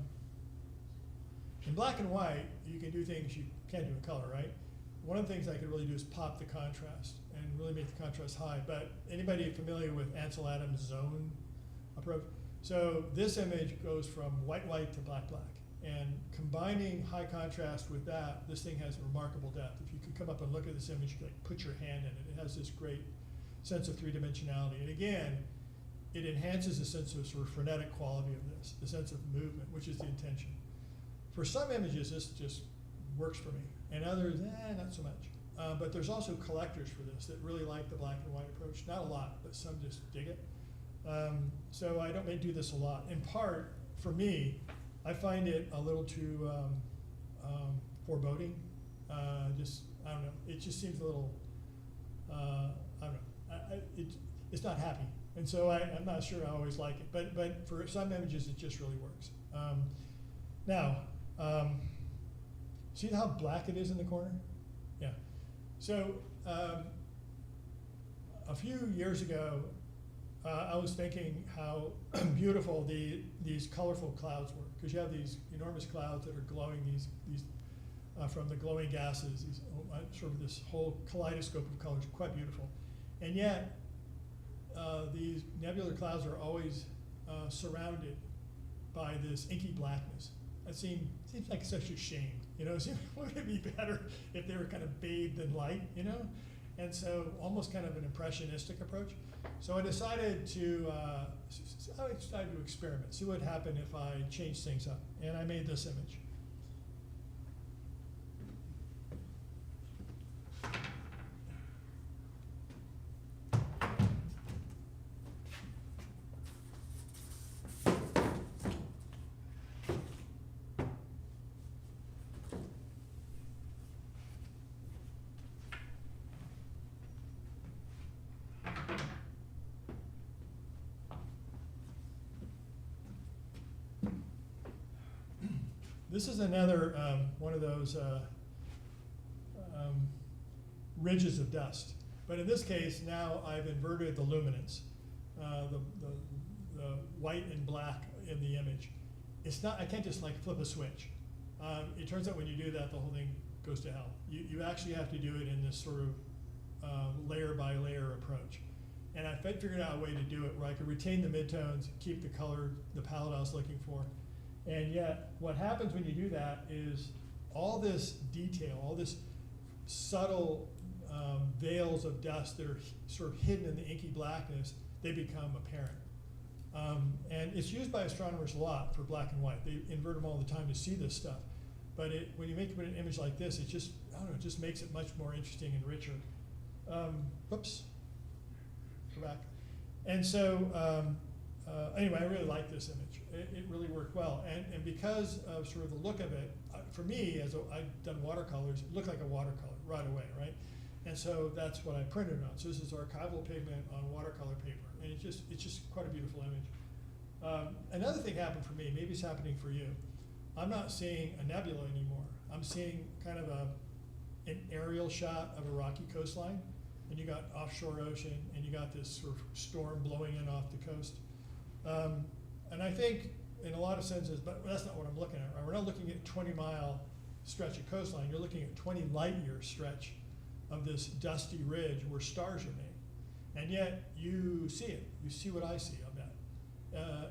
black and white, you can do things you can't do in color, right? One of the things I could really do is pop the contrast and really make the contrast high. But anybody familiar with Ansel Adams' zone approach? So this image goes from white to black. And combining high contrast with that, this thing has remarkable depth. If you could come up and look at this image, you could like put your hand in it. It has this great sense of three-dimensionality. And again, it enhances the sense of sort of frenetic quality of this, the sense of movement, which is the intention. For some images, this just works for me, and others, not so much. But there's also collectors for this that really like the black and white approach. Not a lot, but some just dig it. So I don't do this a lot. In part, for me, I find it a little too foreboding. I don't know. It just seems a little, I don't know. It's not happy. And so I'm not sure I always like it, but for some images it just really works. Now, see how black it is in the corner? Yeah. So a few years ago, I was thinking how beautiful these colorful clouds were, because you have these enormous clouds that are glowing, these from the glowing gases, sort of this whole kaleidoscope of colors, quite beautiful. And yet, these nebular clouds are always surrounded by this inky blackness. That seems like such a shame, you know. Wouldn't it be better if they were kind of bathed in light, you know? And so almost kind of an impressionistic approach. So I decided to experiment, see what happened if I changed things up. And I made this image. This is another one of those ridges of dust. But in this case, now I've inverted the luminance, the white and black in the image. It's not, I can't just like flip a switch. It turns out when you do that, the whole thing goes to hell. You actually have to do it in this sort of layer by layer approach. And I figured out a way to do it where I could retain the midtones, keep the color, the palette I was looking for. And yet, what happens when you do that is all this detail, all this subtle veils of dust that are sort of hidden in the inky blackness, they become apparent. And it's used by astronomers a lot for black and white. They invert them all the time to see this stuff. But when you make an image like this, it just, I don't know, it just makes it much more interesting and richer. Oops, go back. And so anyway, I really like this image. It really worked well. And because of sort of the look of it, for me, I've done watercolors, it looked like a watercolor right away, right? And so that's what I printed on. So this is archival pigment on watercolor paper. And it's just quite a beautiful image. Another thing happened for me, maybe it's happening for you. I'm not seeing a nebula anymore. I'm seeing kind of an aerial shot of a rocky coastline. And you got offshore ocean, and you got this sort of storm blowing in off the coast. And I think in a lot of senses, but that's not what I'm looking at, right? We're not looking at 20-mile stretch of coastline. You're looking at 20 light year stretch of this dusty ridge where stars are made. And yet you see it. You see what I see, I'll bet.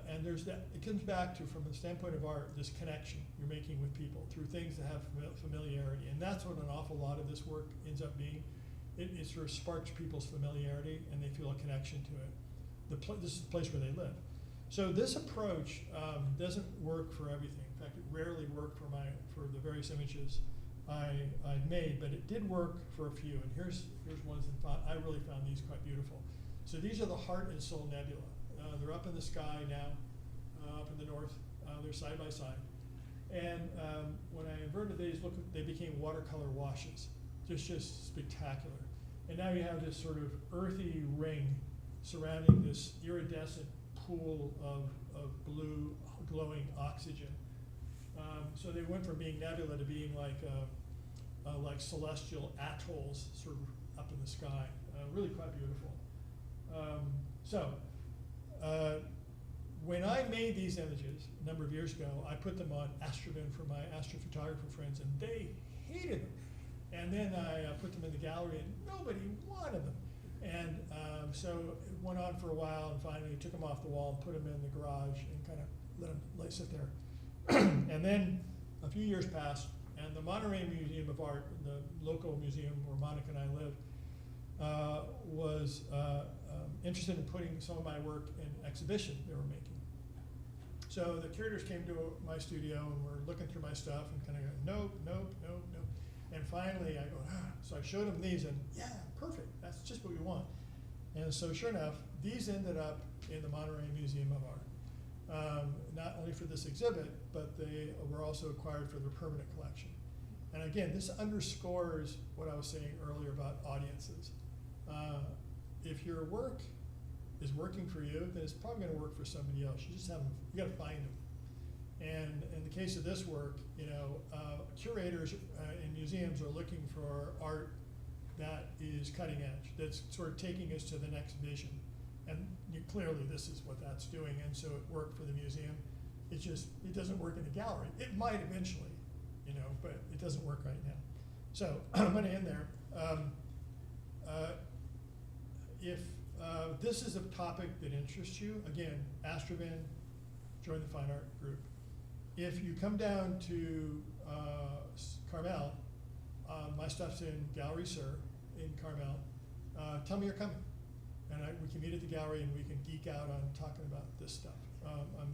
And there's that, it comes back to, from the standpoint of art, this connection you're making with people through things that have familiarity. And that's what an awful lot of this work ends up being. It sort of sparks people's familiarity, and they feel a connection to it. This is the place where they live. So this approach doesn't work for everything. In fact, it rarely worked for the various images I've made, but it did work for a few. And here's ones that I really found these quite beautiful. So these are the Heart and Soul Nebula. They're up in the sky now, up in the north. They're side by side. And when I inverted these, look, they became watercolor washes. Just spectacular. And now you have this sort of earthy ring surrounding this iridescent pool of blue glowing oxygen. So they went from being nebula to being like celestial atolls sort of up in the sky. Really quite beautiful. When I made these images a number of years ago, I put them on Astrophotography for my astrophotographer friends, and they hated them. And then I put them in the gallery, and nobody wanted them. And so it went on for a while, and finally took them off the wall and put them in the garage and kind of let them sit there. And then a few years passed, and the Monterey Museum of Art, the local museum where Monica and I live, was interested in putting some of my work in exhibition they were making. So the curators came to my studio and were looking through my stuff and kind of go, nope, nope, nope, nope. And finally I go, so I showed them these, and yeah, perfect, that's just what we want. And so sure enough, these ended up in the Monterey Museum of Art. Not only for this exhibit, but they were also acquired for their permanent collection. And again, this underscores what I was saying earlier about audiences. If your work is working for you, then it's probably going to work for somebody else. You just haven't, you got to find them. And in the case of this work, curators in museums are looking for art that is cutting edge, that's sort of taking us to the next vision. And clearly this is what that's doing, and so it worked for the museum. It doesn't work in the gallery. It might eventually, but it doesn't work right now. So I'm going to end there. If this is a topic that interests you, again, Astrovin, join the Fine Art group. If you come down to Carmel, my stuff's in Gallery Sur in Carmel. Tell me you're coming, and we can meet at the gallery and we can geek out on talking about this stuff.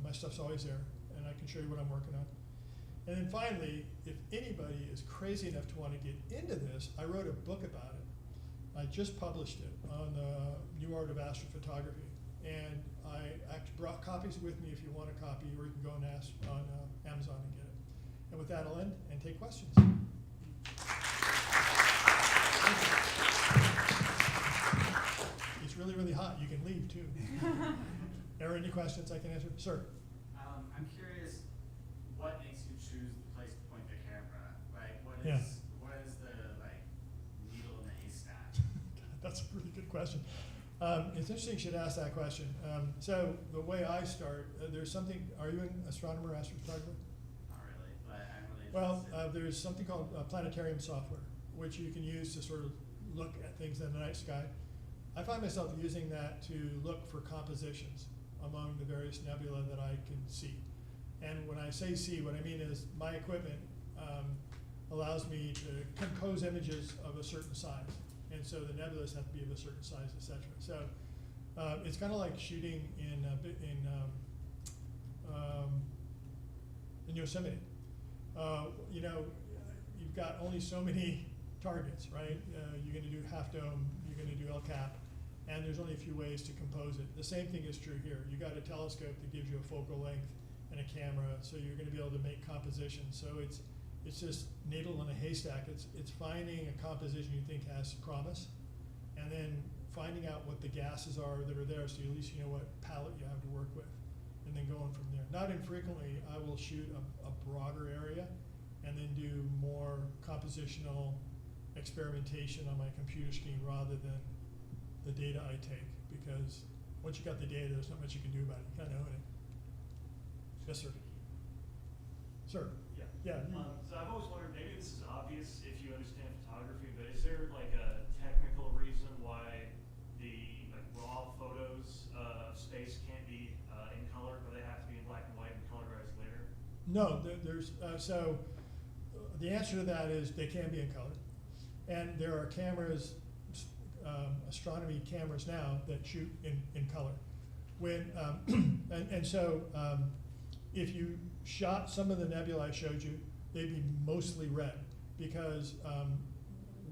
My stuff's always there, and I can show you what I'm working on. And then finally, if anybody is crazy enough to want to get into this, I wrote a book about it. I just published it on the New Art of Astrophotography, and I actually brought copies with me if you want a copy, or you can go and ask on Amazon and get it. And with that, I'll end and take questions. It's really, really hot. You can leave too. Are there any questions I can answer? Sir? I'm curious, what makes you choose the place to point the camera? Like, what is the needle in the haystack? That's a really good question. It's interesting you should ask that question. So the way I start, there's something, are you an astronomer, astrophotographer? Not really, but I'm really Well, interested. there's something called planetarium software, which you can use to sort of look at things in the night sky. I find myself using that to look for compositions among the various nebula that I can see. And when I say see, what I mean is my equipment allows me to compose images of a certain size. And so the nebulas have to be of a certain size, et cetera. So it's kind of like shooting in Yosemite. You've got only so many targets, right? You're going to do half dome, you're going to do El Cap. and there's only a few ways to compose it. The same thing is true here. You got a telescope that gives you a focal length and a camera, so you're going to be able to make compositions. So it's just needle in a haystack. It's finding a composition you think has promise, and then finding out what the gases are that are there, so at least you know what palette you have to work with, and then going from there. Not infrequently, I will shoot a broader area, and then do more compositional experimentation on my computer screen rather than the data I take, because once you got the data, there's not much you can do about it. You kind of own it. Yes, sir. Sir. Yeah. Yeah. So I've always wondered, maybe this is obvious if you understand photography, but is there like a technical reason why the raw photos of space can't be in color, or they have to be in black and white and colorized later? No, the answer to that is they can be in color, and there are cameras, astronomy cameras now that shoot in color. When if you shot some of the nebula I showed you, they'd be mostly red, because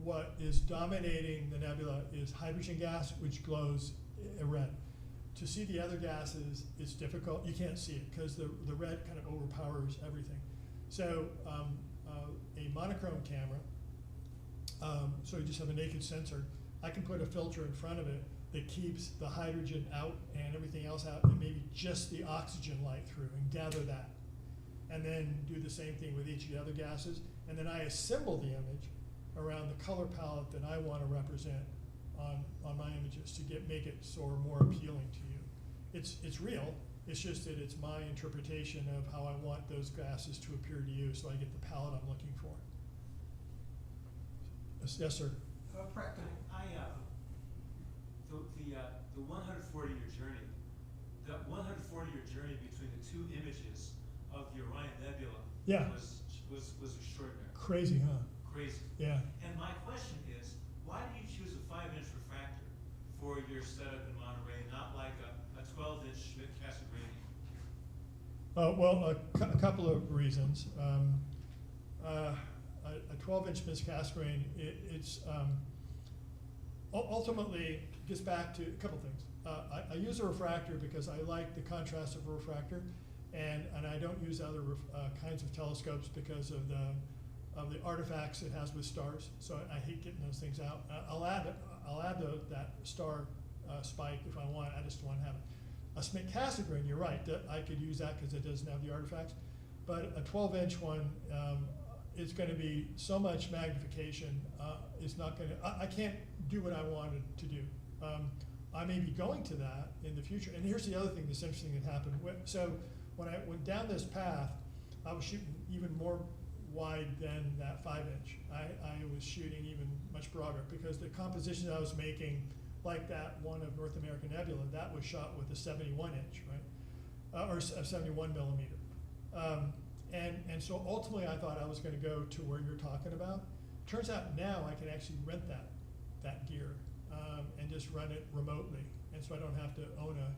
what is dominating the nebula is hydrogen gas, which glows red. To see the other gases is difficult. You can't see it because the red kind of overpowers everything. So a monochrome camera, so you just have a naked sensor, I can put a filter in front of it that keeps the hydrogen out and everything else out, and maybe just the oxygen light through, and gather that. And then do the same thing with each of the other gases. And then I assemble the image around the color palette that I want to represent on my images to make it sort of more appealing to you. It's real. It's just that it's my interpretation of how I want those gases to appear to you, so I get the palette I'm looking for. Yes, sir. Practical. The 140-year journey, between the two images of the Orion Nebula, Yeah. was extraordinary. Crazy, huh? Crazy. Yeah. And my question is, why did you choose a 5-inch refractor for your setup in Monterey, not like a 12-inch Schmidt-Cassegrain? Well, a couple of reasons. A 12-inch Cassegrain, it's ultimately gets back to a couple things. I use a refractor because I like the contrast of a refractor, and I don't use other kinds of telescopes because of the artifacts it has with stars. So I hate getting those things out. I'll add that star spike if I want. I just want to have it. A Schmidt-Cassegrain, you're right, that I could use that because it doesn't have the artifacts. But a 12-inch one, it's going to be so much magnification. It's not going to. I can't do what I wanted to do. I may be going to that in the future. And here's the other thing that's interesting that happened. So when I went down this path, I was shooting even more wide than that 5-inch. I was shooting even much broader because the compositions I was making, like that one of North American Nebula, that was shot with a 71-inch, right? Or a 71 millimeter. And so ultimately I thought I was going to go to where you're talking about. Turns out now I can actually rent that gear and just run it remotely. And so I don't have to own a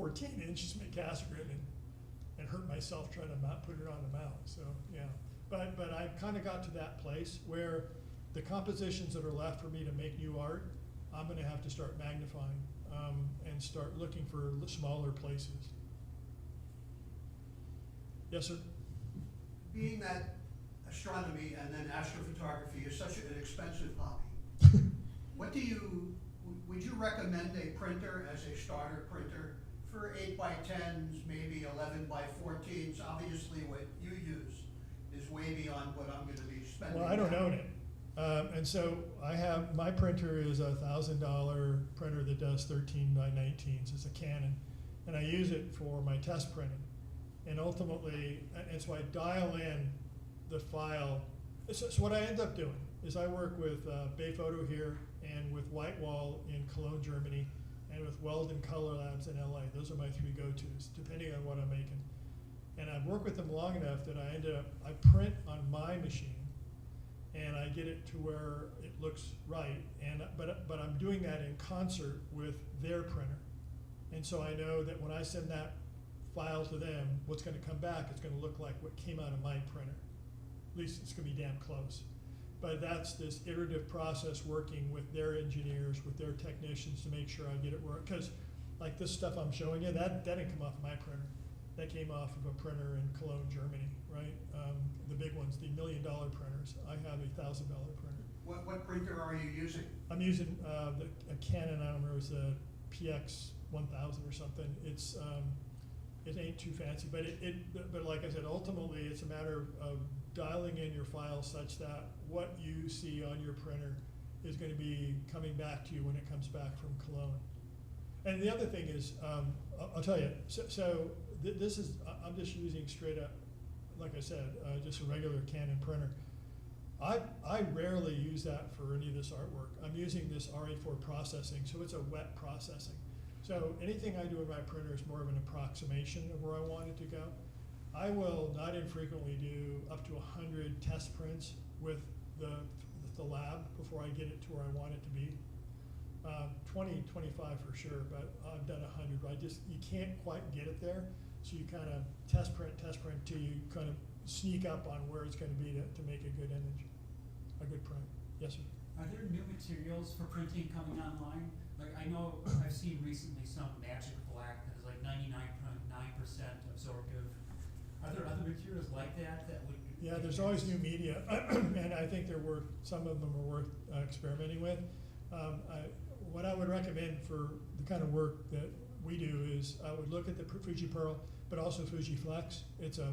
14-inch Schmidt-Cassegrain and hurt myself trying to put it on the mount. So yeah, but I kind of got to that place where the compositions that are left for me to make new art, I'm going to have to start magnifying and start looking for smaller places. Yes, sir. Being that astronomy and then astrophotography is such an expensive hobby, would you recommend a printer as a starter printer for 8x10s, maybe 11x14s? Obviously what you use is way beyond what I'm going to be spending. Well, I don't own it. And so my printer is a $1,000 printer that does 13x19s. It's a Canon. And I use it for my test printing. And ultimately, and so I dial in the file. So what I end up doing is I work with Bay Photo here and with Whitewall in Cologne, Germany, and with Weldon Color Labs in LA. Those are my 3 go-tos, depending on what I'm making. And I've worked with them long enough that I print on my machine, and I get it to where it looks right. But I'm doing that in concert with their printer. And so I know that when I send that file to them, what's going to come back is going to look like what came out of my printer. At least it's going to be damn close. but that's this iterative process working with their engineers, with their technicians to make sure I get it work. Because like this stuff I'm showing you, that didn't come off my printer. That came off of a printer in Cologne, Germany, right? The big ones, the $1 million printers. I have a $1,000 printer. What printer are you using? I'm using a Canon, I don't remember, it's a PX 1000 or something. It's it ain't too fancy, but but like I said, ultimately it's a matter of dialing in your file such that what you see on your printer is going to be coming back to you when it comes back from Cologne. And the other thing is, I'll tell you, this is, I'm just using straight up, like I said, just a regular Canon printer. I rarely use that for any of this artwork. I'm using this RA4 processing, so it's a wet processing. So anything I do in my printer is more of an approximation of where I want it to go. I will not infrequently do up to 100 test prints with the lab before I get it to where I want it to be. 20, 25 for sure, but I've done 100. You can't quite get it there, so you kind of test print till you kind of sneak up on where it's going to be to make a good image, a good print. Yes, sir. Are there new materials for printing coming online? Like I know I've seen recently some magic black that is like 99.9% absorptive. Are there other materials like that would? Yeah, there's always new media, and I think some of them are worth experimenting with. What I would recommend for the kind of work that we do is I would look at the Fuji Pearl, but also Fuji Flex. It's a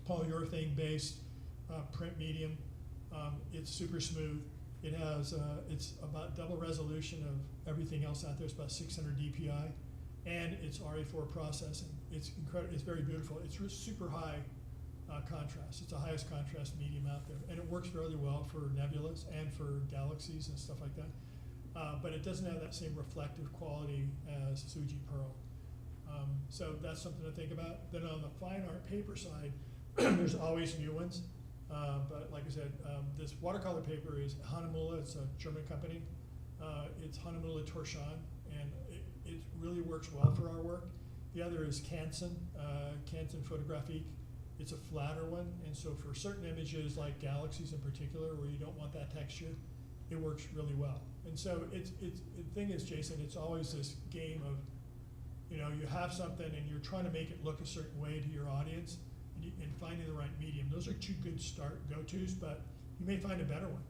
polyurethane based print medium. It's super smooth. It has it's about double resolution of everything else out there. It's about 600 DPI, and it's RA4 processing. It's incredible. It's very beautiful. It's super high contrast. It's the highest contrast medium out there, and it works really well for nebulas and for galaxies and stuff like that. But it doesn't have that same reflective quality as Fuji Pearl. So that's something to think about. Then on the fine art paper side, there's always new ones. But like I said, this watercolor paper is Hahnemühle. It's a German company. It's Hahnemühle Torsion, and it really works well for our work. The other is Canson, Photographique. It's a flatter one, and so for certain images like galaxies in particular, where you don't want that texture, it works really well. And so the thing is, Jason, it's always this game of, you have something and you're trying to make it look a certain way to your audience, and finding the right medium. Those are two good go-tos, but you may find a better one.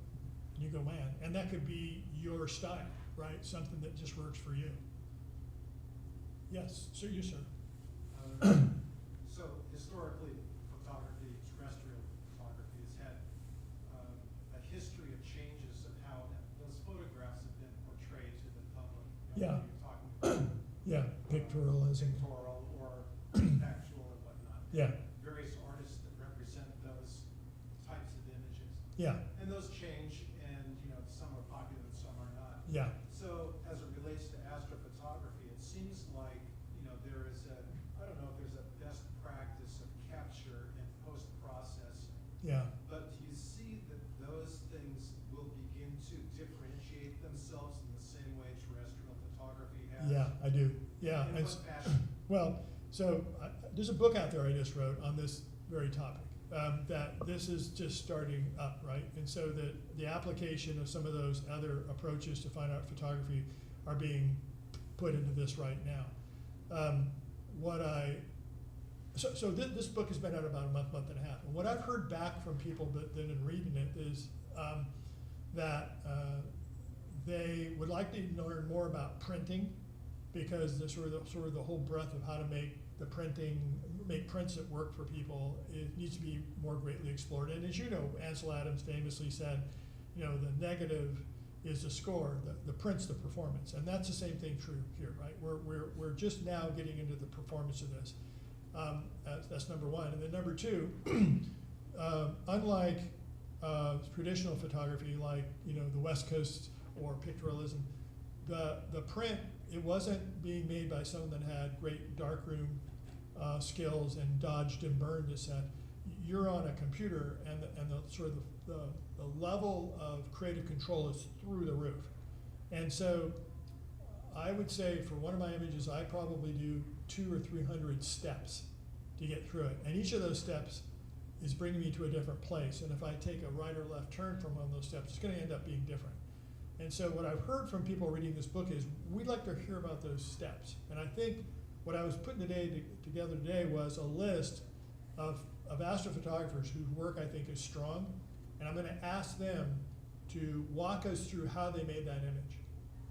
And you go, man, and that could be your style, right? Something that just works for you. Yes, sir, you, sir. So historically, photography, terrestrial photography, has had a history of changes of how those photographs have been portrayed to the public. Yeah. You're talking about Yeah, pictorialism. pictorial or textual and whatnot. Yeah, Various artists that represent those types of images. yeah, And those change, and some are popular and some are not. yeah, So as it relates to astrophotography, it seems like, there is I don't know if there's a best practice of capture and post-processing, yeah. but do you see that those things will begin to differentiate themselves in the same way terrestrial photography has? Yeah, I do. Yeah. In what fashion? Well, so there's a book out there I just wrote on this very topic, that this is just starting up, right? And so the application of some of those other approaches to fine art photography are being put into this right now. This book has been out about a month and a half. And what I've heard back from people that have been reading it is that they would like to learn more about printing, because the sort of the whole breadth of how to make prints that work for people, it needs to be more greatly explored. And as you know, Ansel Adams famously said, the negative is the score, the print's the performance, and that's the same thing true here, right? We're just now getting into the performance of this. That's number one, and then number two, unlike traditional photography, like the West Coast or pictorialism, the print, it wasn't being made by someone that had great darkroom skills and dodged and burned a set. You're on a computer, and the sort of the level of creative control is through the roof. And so I would say for one of my images, I probably do 200 or 300 steps to get through it. And each of those steps is bringing me to a different place. And if I take a right or left turn from one of those steps, it's gonna end up being different. And so what I've heard from people reading this book is, we'd like to hear about those steps. And I think what I was putting together today was a list of astrophotographers whose work I think is strong. And I'm gonna ask them to walk us through how they made that image,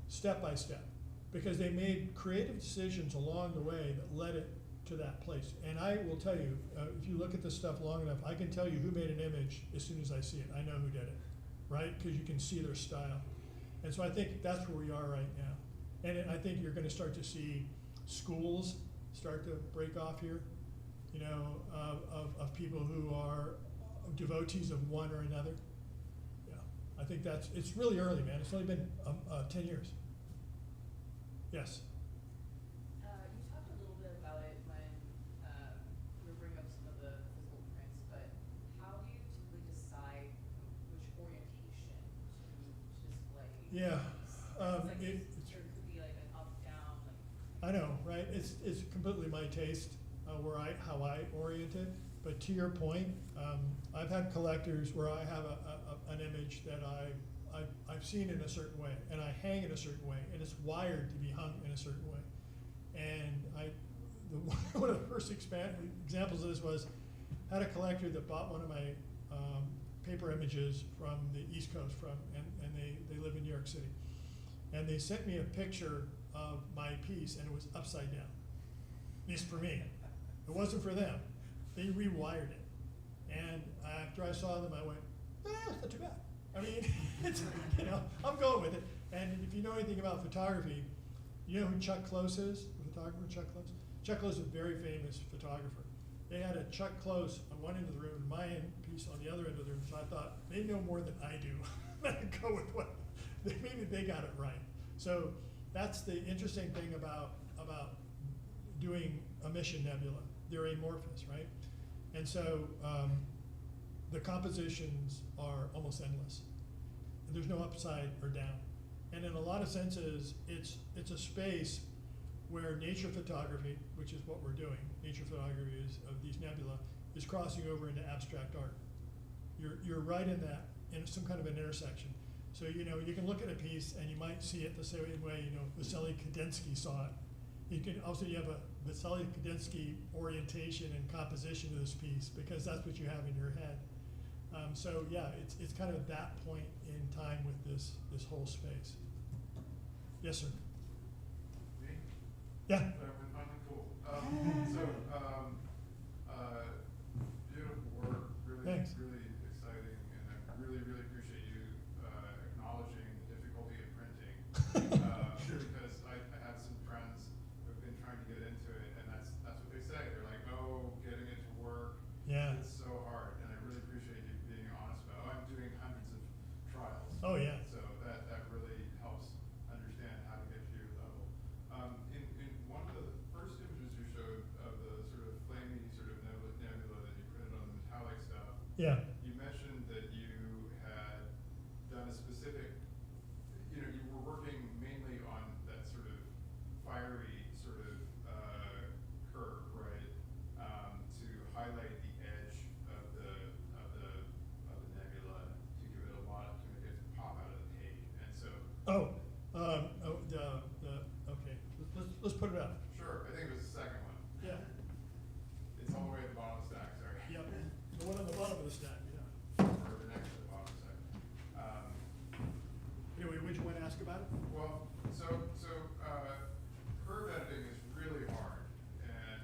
step by step. Because they made creative decisions along the way that led it to that place. And I will tell you, if you look at this stuff long enough, I can tell you who made an image as soon as I see it. I know who did it, right? Because you can see their style. And so I think that's where we are right now. And I think you're gonna start to see schools start to break off here, you know, of people who are devotees of one or another. Yeah, I think it's really early, man. It's only been 10 years. Yes. You talked a little bit about it when you were bringing up some of the physical prints, but how do you typically decide which orientation to display? Yeah. There could be like an up, down, like. I know, right? It's completely my taste, how I orient it. But to your point, I've had collectors where I have an image that I've seen in a certain way, and I hang in a certain way, and it's wired to be hung in a certain way. And one of the first examples of this was, I had a collector that bought one of my paper images from the East Coast, and they live in New York City. And they sent me a picture of my piece, and it was upside down, at least for me. It wasn't for them. They rewired it. And after I saw them, I went, it's not too bad. I mean, it's, you know, I'm going with it. And if you know anything about photography, you know who Chuck Close is, the photographer, Chuck Close? Chuck Close is a very famous photographer. They had a Chuck Close on one end of the room, and my piece on the other end of the room, so I thought, they know more than I do. Let go with what, maybe they got it right. So that's the interesting thing about doing a mission nebula. They're amorphous, right? And so the compositions are almost endless. There's no upside or down. And in a lot of senses, it's a space where nature photography, which is what we're doing, nature photography is, of these nebula, is crossing over into abstract art. You're right in that, in some kind of an intersection. So, you know, you can look at a piece and you might see it the same way, you know, Vasily Kandinsky saw it. You can also, you have a Vasily Kandinsky orientation and composition of this piece, because that's what you have in your head. So yeah, it's kind of that point in time with this whole space. Yes, sir. Me? Yeah. Cool. Beautiful work. Really, Thanks. really exciting, and I really, really appreciate you acknowledging the difficulty of printing. Because I have some friends who've been trying to get into it, and that's what they say. They're like, oh, getting it to work. Yeah. It's so hard, and I really appreciate you being honest about. I'm doing hundreds of trials. Oh yeah. So that really helps understand how to get to your level. In one of the first images you showed of the sort of flamey sort of nebula that you printed on the metallic stuff, Yeah. you mentioned that you had done a specific, you know, you were working mainly on that sort of fiery sort of curve, right? To highlight the edge of the nebula, to give it a lot, to make it pop out of the page. And so okay. Let's put it up. sure, I think it was the second one. Yeah. It's all the way at the bottom of the stack, sorry. Yep. The one on the bottom of the stack. Yeah. Or the next to the bottom stack. Anyway, would you want to ask about it? Well, so curve editing is really hard, and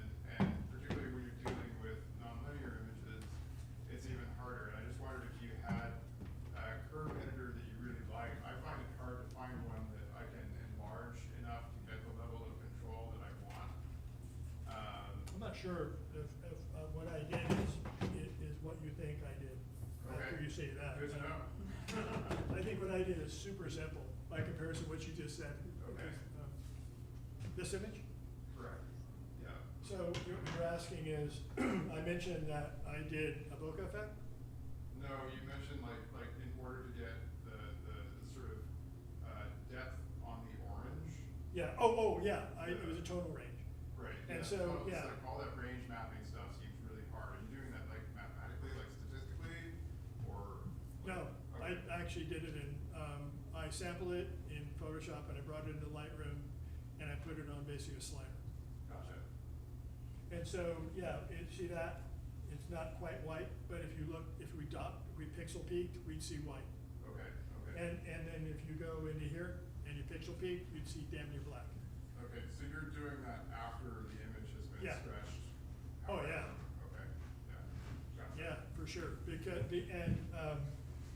particularly when you're dealing with nonlinear images, it's even harder. And I just wondered if you had a curve editor that you really like. I find it hard to find one that I can enlarge enough to get the level of control that I want. I'm not sure if what I did is what you think I did. After Okay. you say that. Good to know. I think what I did is super simple by comparison to what you just said. Okay. This image? Correct. Yeah. So what you're asking is, I mentioned that I did a bokeh effect? No, you mentioned like in order to get the sort of depth on the orange. Yeah. Oh, yeah. It was a tonal range. Right. And yeah. so, It's yeah. like all that range mapping stuff seems really hard. Are you doing that like mathematically? Like actually did it in, I sampled it in Photoshop and I brought it into Lightroom and I put it on basically a slider. Gotcha. And so, yeah, see that? It's not quite white, but if you look, if we pixel peaked, we'd see white. Okay, okay. And then if you go into here and you pixel peak, you'd see damn near black. Okay, so you're doing that after the image has been Yeah. stretched? Oh, yeah. Okay, yeah, gotcha. Yeah, for sure,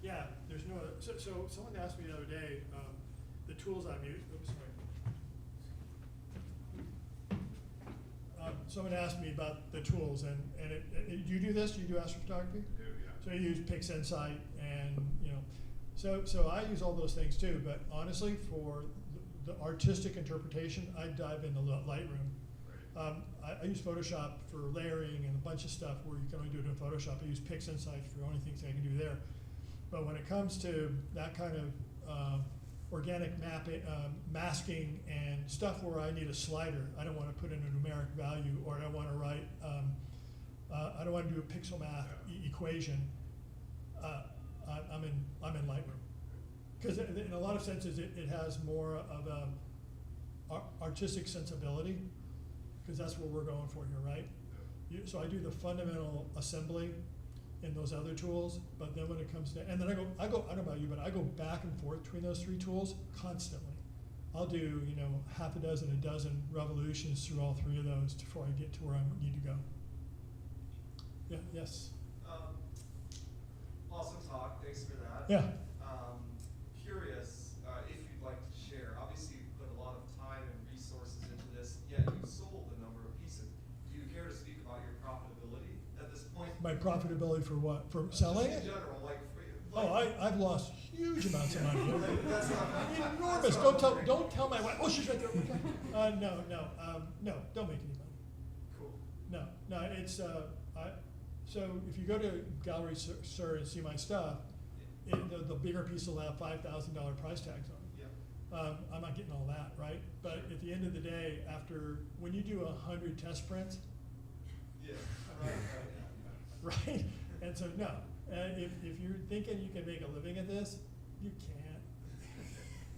yeah, there's no, so someone asked me the other day, the tools I'm using, oops, sorry. Someone asked me about the tools and do you do this, do you do astrophotography? I do, yeah. So you use PixInsight and, you know, so I use all those things too, but honestly, for the artistic interpretation, I dive into Lightroom. Right. I use Photoshop for layering and a bunch of stuff where you can only do it in Photoshop. I use PixInsight for the only things I can do there. But when it comes to that kind of organic mapping, masking and stuff where I need a slider, I don't want to put in a numeric value, or I don't want to write, I don't want to do a pixel math equation. I'm in Lightroom, because in a lot of senses it has more of a artistic sensibility, because that's what we're going for here, right? So I do the fundamental assembly in those other tools, but then when it comes to, and then I don't know about you, but I go back and forth between those three tools constantly. I'll do, you know, half a dozen revolutions through all three of those before I get to where I need to go. Yeah, yes. Awesome talk, thanks for that. Yeah. Curious if you'd like to share. Obviously, you put a lot of time and resources into this, yet you sold a number of pieces. Do you care to speak about your profitability at this point? My profitability for what? For selling Just it? in general, like for you. Oh, I've lost huge amounts of money. That's not Enormous. Don't tell my wife. Oh, she's right there. No, don't make any money. Cool. No, it's so if you go to Gallery Sir and see my stuff, the bigger piece will have $5,000 price tags on it. Yeah. I'm not getting all that, right? But at the end of the day, when you do 100 test prints, Yeah. Right. right? And so no, if you're thinking you can make a living at this, you can't.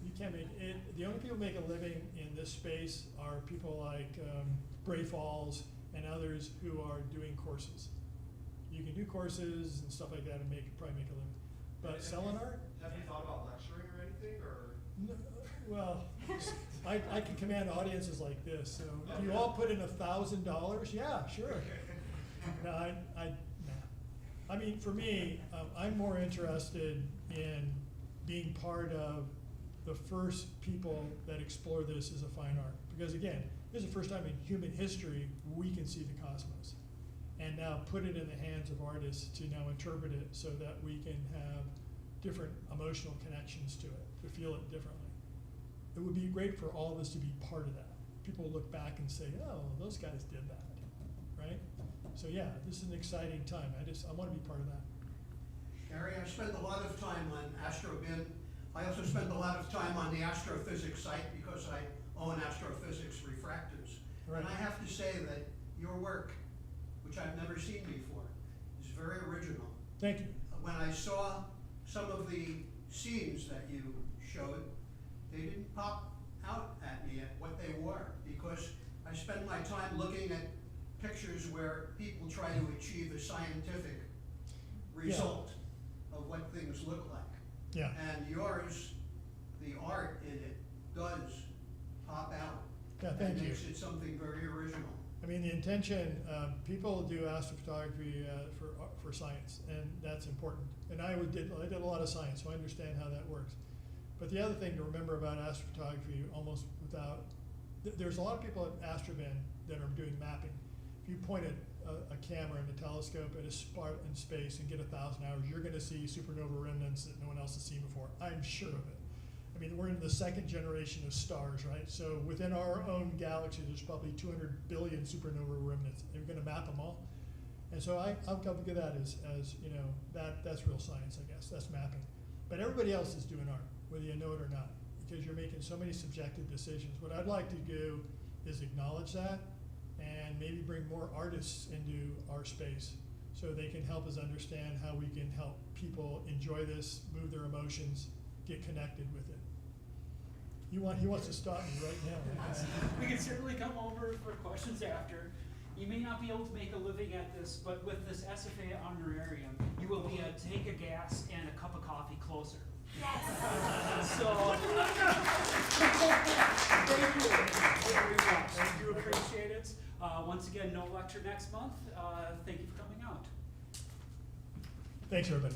You can't make it. The only people who make a living in this space are people like Bray Falls and others who are doing courses. You can do courses and stuff like that and probably make a living. But selling art? Have you thought about lecturing or anything, or? No, well, I can command audiences like this. So if you all put in $1,000, yeah, sure. No, no. I mean, for me, I'm more interested in being part of the first people that explore this as a fine art. Because again, this is the first time in human history we can see the cosmos. And now put it in the hands of artists to now interpret it so that we can have different emotional connections to it, to feel it differently. It would be great for all of us to be part of that. People look back and say, oh, those guys did that, right? So yeah, this is an exciting time. I want to be part of that. Gary, I spend a lot of time on AstroBin. I also spend a lot of time on the astrophysics site because I own astrophysics refractors. Right. And I have to say that your work, which I've never seen before, is very original. Thank you. When I saw some of the scenes that you showed, they didn't pop out at me at what they were, because I spend my time looking at pictures where people try to achieve a scientific result of what things look like. Yeah. And yours, the art in it does pop out. Yeah, thank you. And makes it something very original. I mean, the intention, people do astrophotography for science, and that's important. And I did a lot of science, so I understand how that works. But the other thing to remember about astrophotography, there's a lot of people at Astrobin that are doing mapping. If you point a camera and a telescope at a spot in space and get 1,000 hours, you're going to see supernova remnants that no one else has seen before. I'm sure of it. I mean, we're in the second generation of stars, right? So within our own galaxy, there's probably 200 billion supernova remnants. You're going to map them all. And so I'll look at that as you know, that's real science, I guess. That's mapping. But everybody else is doing art, whether you know it or not, because you're making so many subjective decisions. What I'd like to do is acknowledge that and maybe bring more artists into our space so they can help us understand how we can help people enjoy this, move their emotions, get connected with it. He wants to stop me right now. We can certainly come over for questions after. You may not be able to make a living at this, but with this SFA honorarium, you will be a tank of gas and a cup of coffee closer. So, thank you very much. I do appreciate it. Once again, no lecture next month. Thank you for coming out. Thanks, everybody.